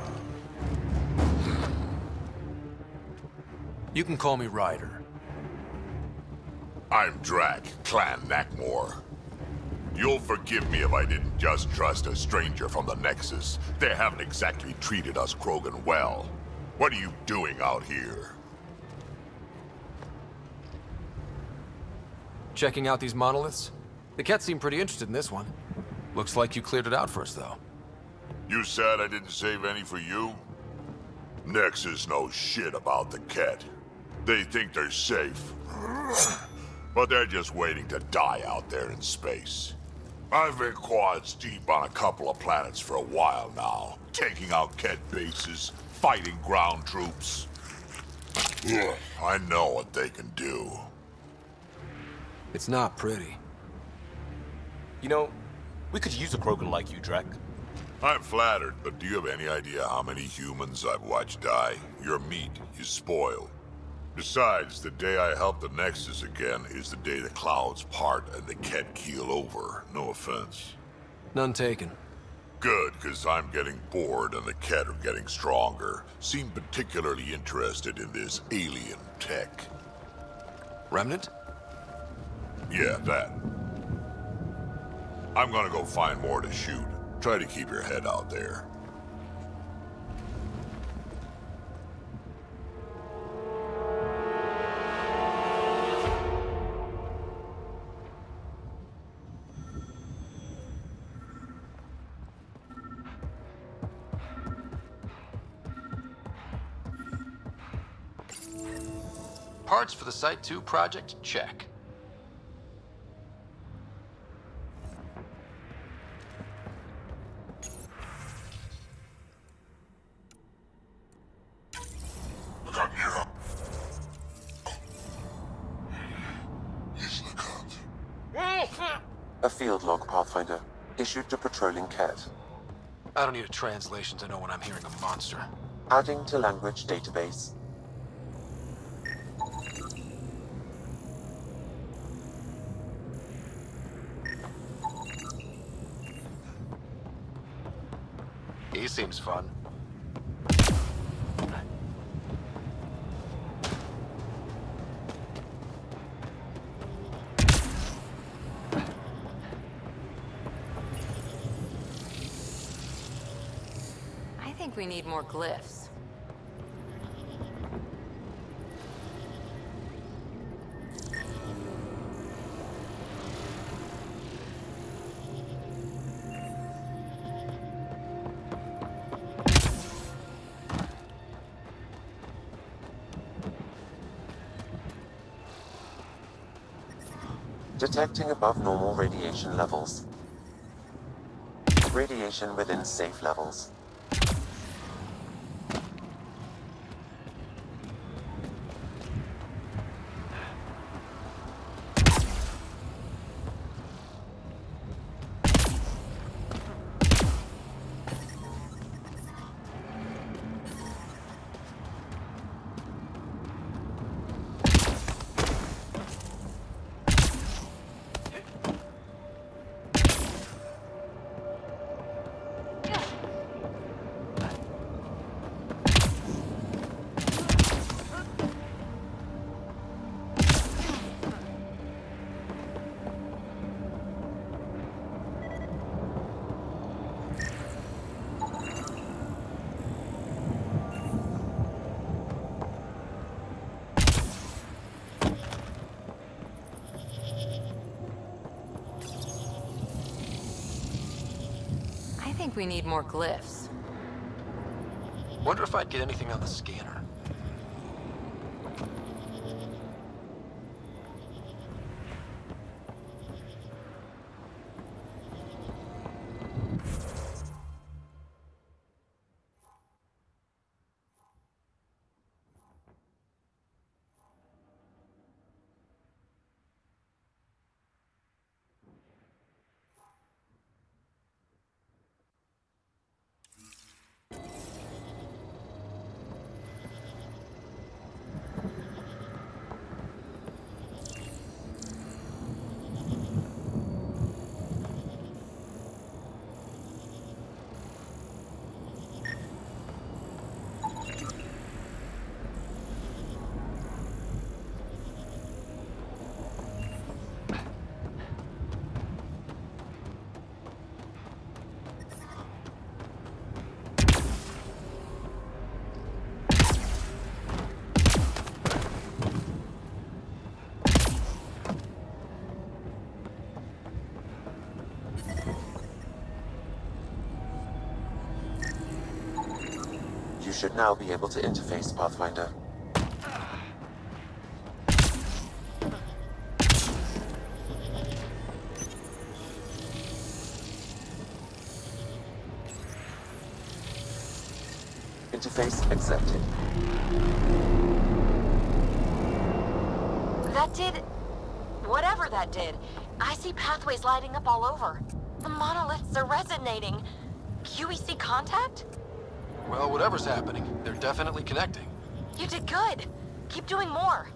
You can call me Ryder. I'm Drac, Clan Nakmor. You'll forgive me if I didn't just trust a stranger from the Nexus. They haven't exactly treated us Krogan well. What are you doing out here? Checking out these monoliths? The Ket seem pretty interested in this one. Looks like you cleared it out first, though. You said I didn't save any for you? Nexus knows shit about the Ket. They think they're safe. But they're just waiting to die out there in space. I've been quads deep on a couple of planets for a while now, taking out Ket bases, fighting ground troops. I know what they can do. It's not pretty. You know, we could use a Krogan like you, Drac. I'm flattered, but do you have any idea how many humans I've watched die? Your meat is spoiled. Besides, the day I help the Nexus again is the day the clouds part and the Ket keel over. No offense. None taken. Good, because I'm getting bored and the Ket are getting stronger. Seem particularly interested in this alien tech. Remnant? Yeah, that. I'm gonna go find more to shoot. Try to keep your head out there. Parts for the Site 2 project? Check. A field log, Pathfinder. Issued to patrolling Ket. I don't need a translation to know when I'm hearing a monster. Adding to language database. He seems fun. I think we need more glyphs. Detecting above normal radiation levels. Radiation within safe levels. I think we need more glyphs. Wonder if I'd get anything on the scanner. You should now be able to interface, Pathfinder. Interface accepted. That did... whatever that did. I see pathways lighting up all over. The monoliths are resonating. QEC contact? Well, whatever's happening, they're definitely connecting. You did good. Keep doing more.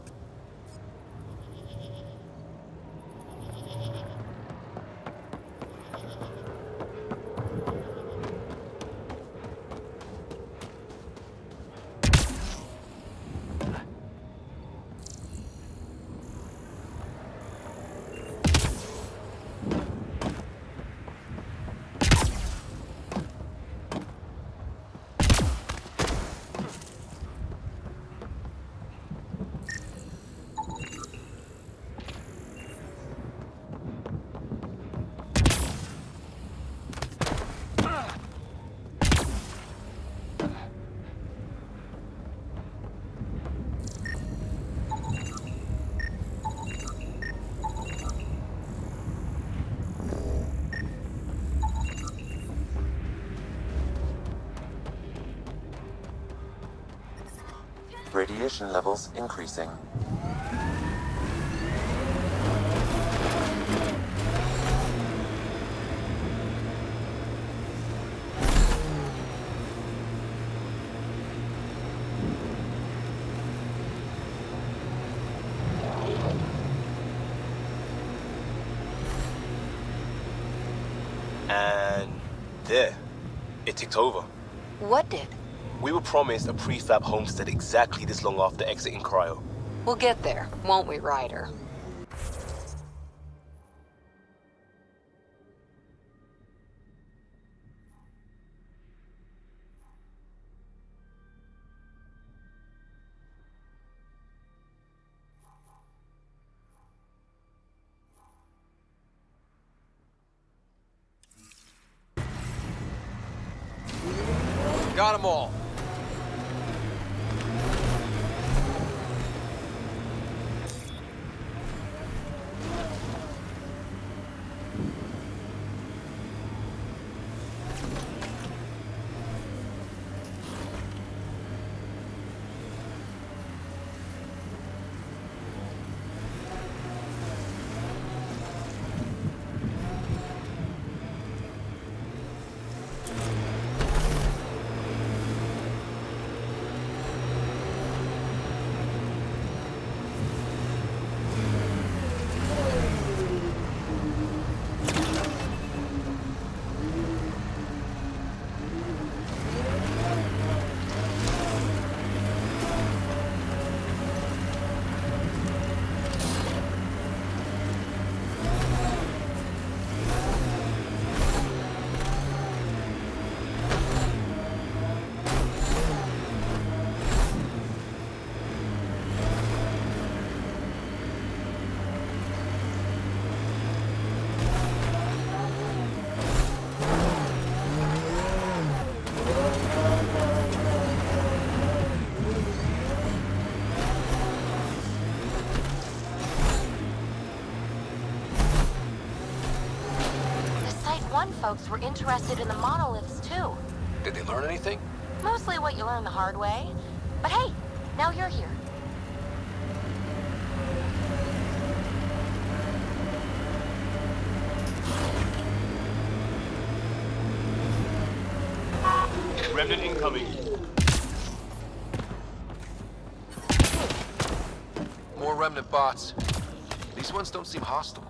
Radiation levels increasing. And there, it ticked over. What did? We were promised a prefab homestead exactly this long after exiting Cryo. We'll get there, won't we, Ryder? Got them all. 1 folks were interested in the monoliths too. Did they learn anything? Mostly what you learn the hard way. But hey, now you're here. Remnant incoming. More remnant bots. These ones don't seem hostile.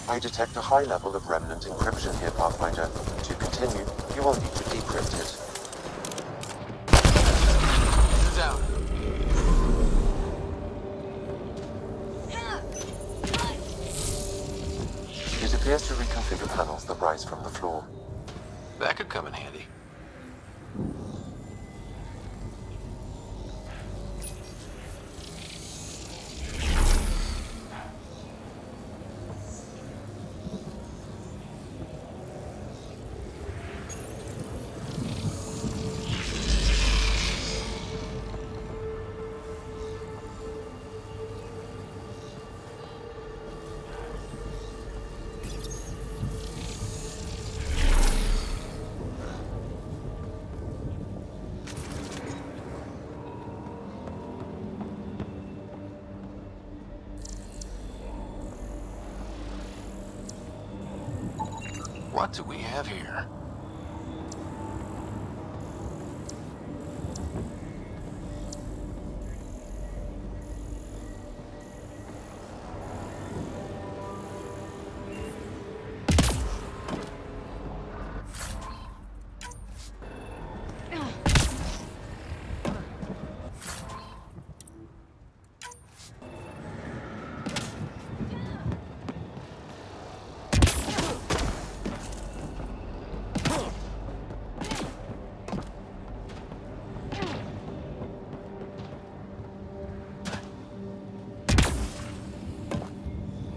I detect a high level of remnant encryption here, Pathfinder. To continue, you will need to decrypt it. Down. It appears to reconfigure panels that rise from the floor. That could come in handy. What do we have here?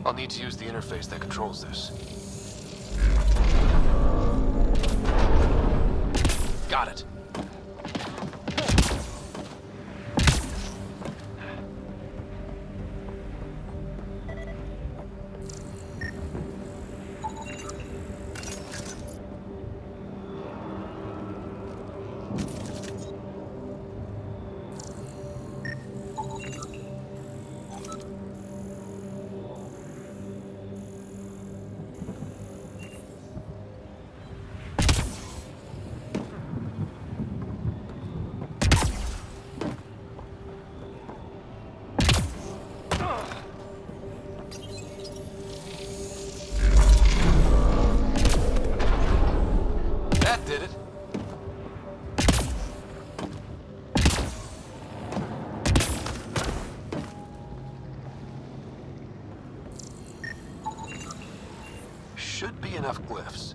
I'll need to use the interface that controls this. Got it. Did it? Should be enough glyphs.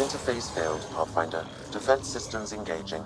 Interface failed, Pathfinder. Defense systems engaging.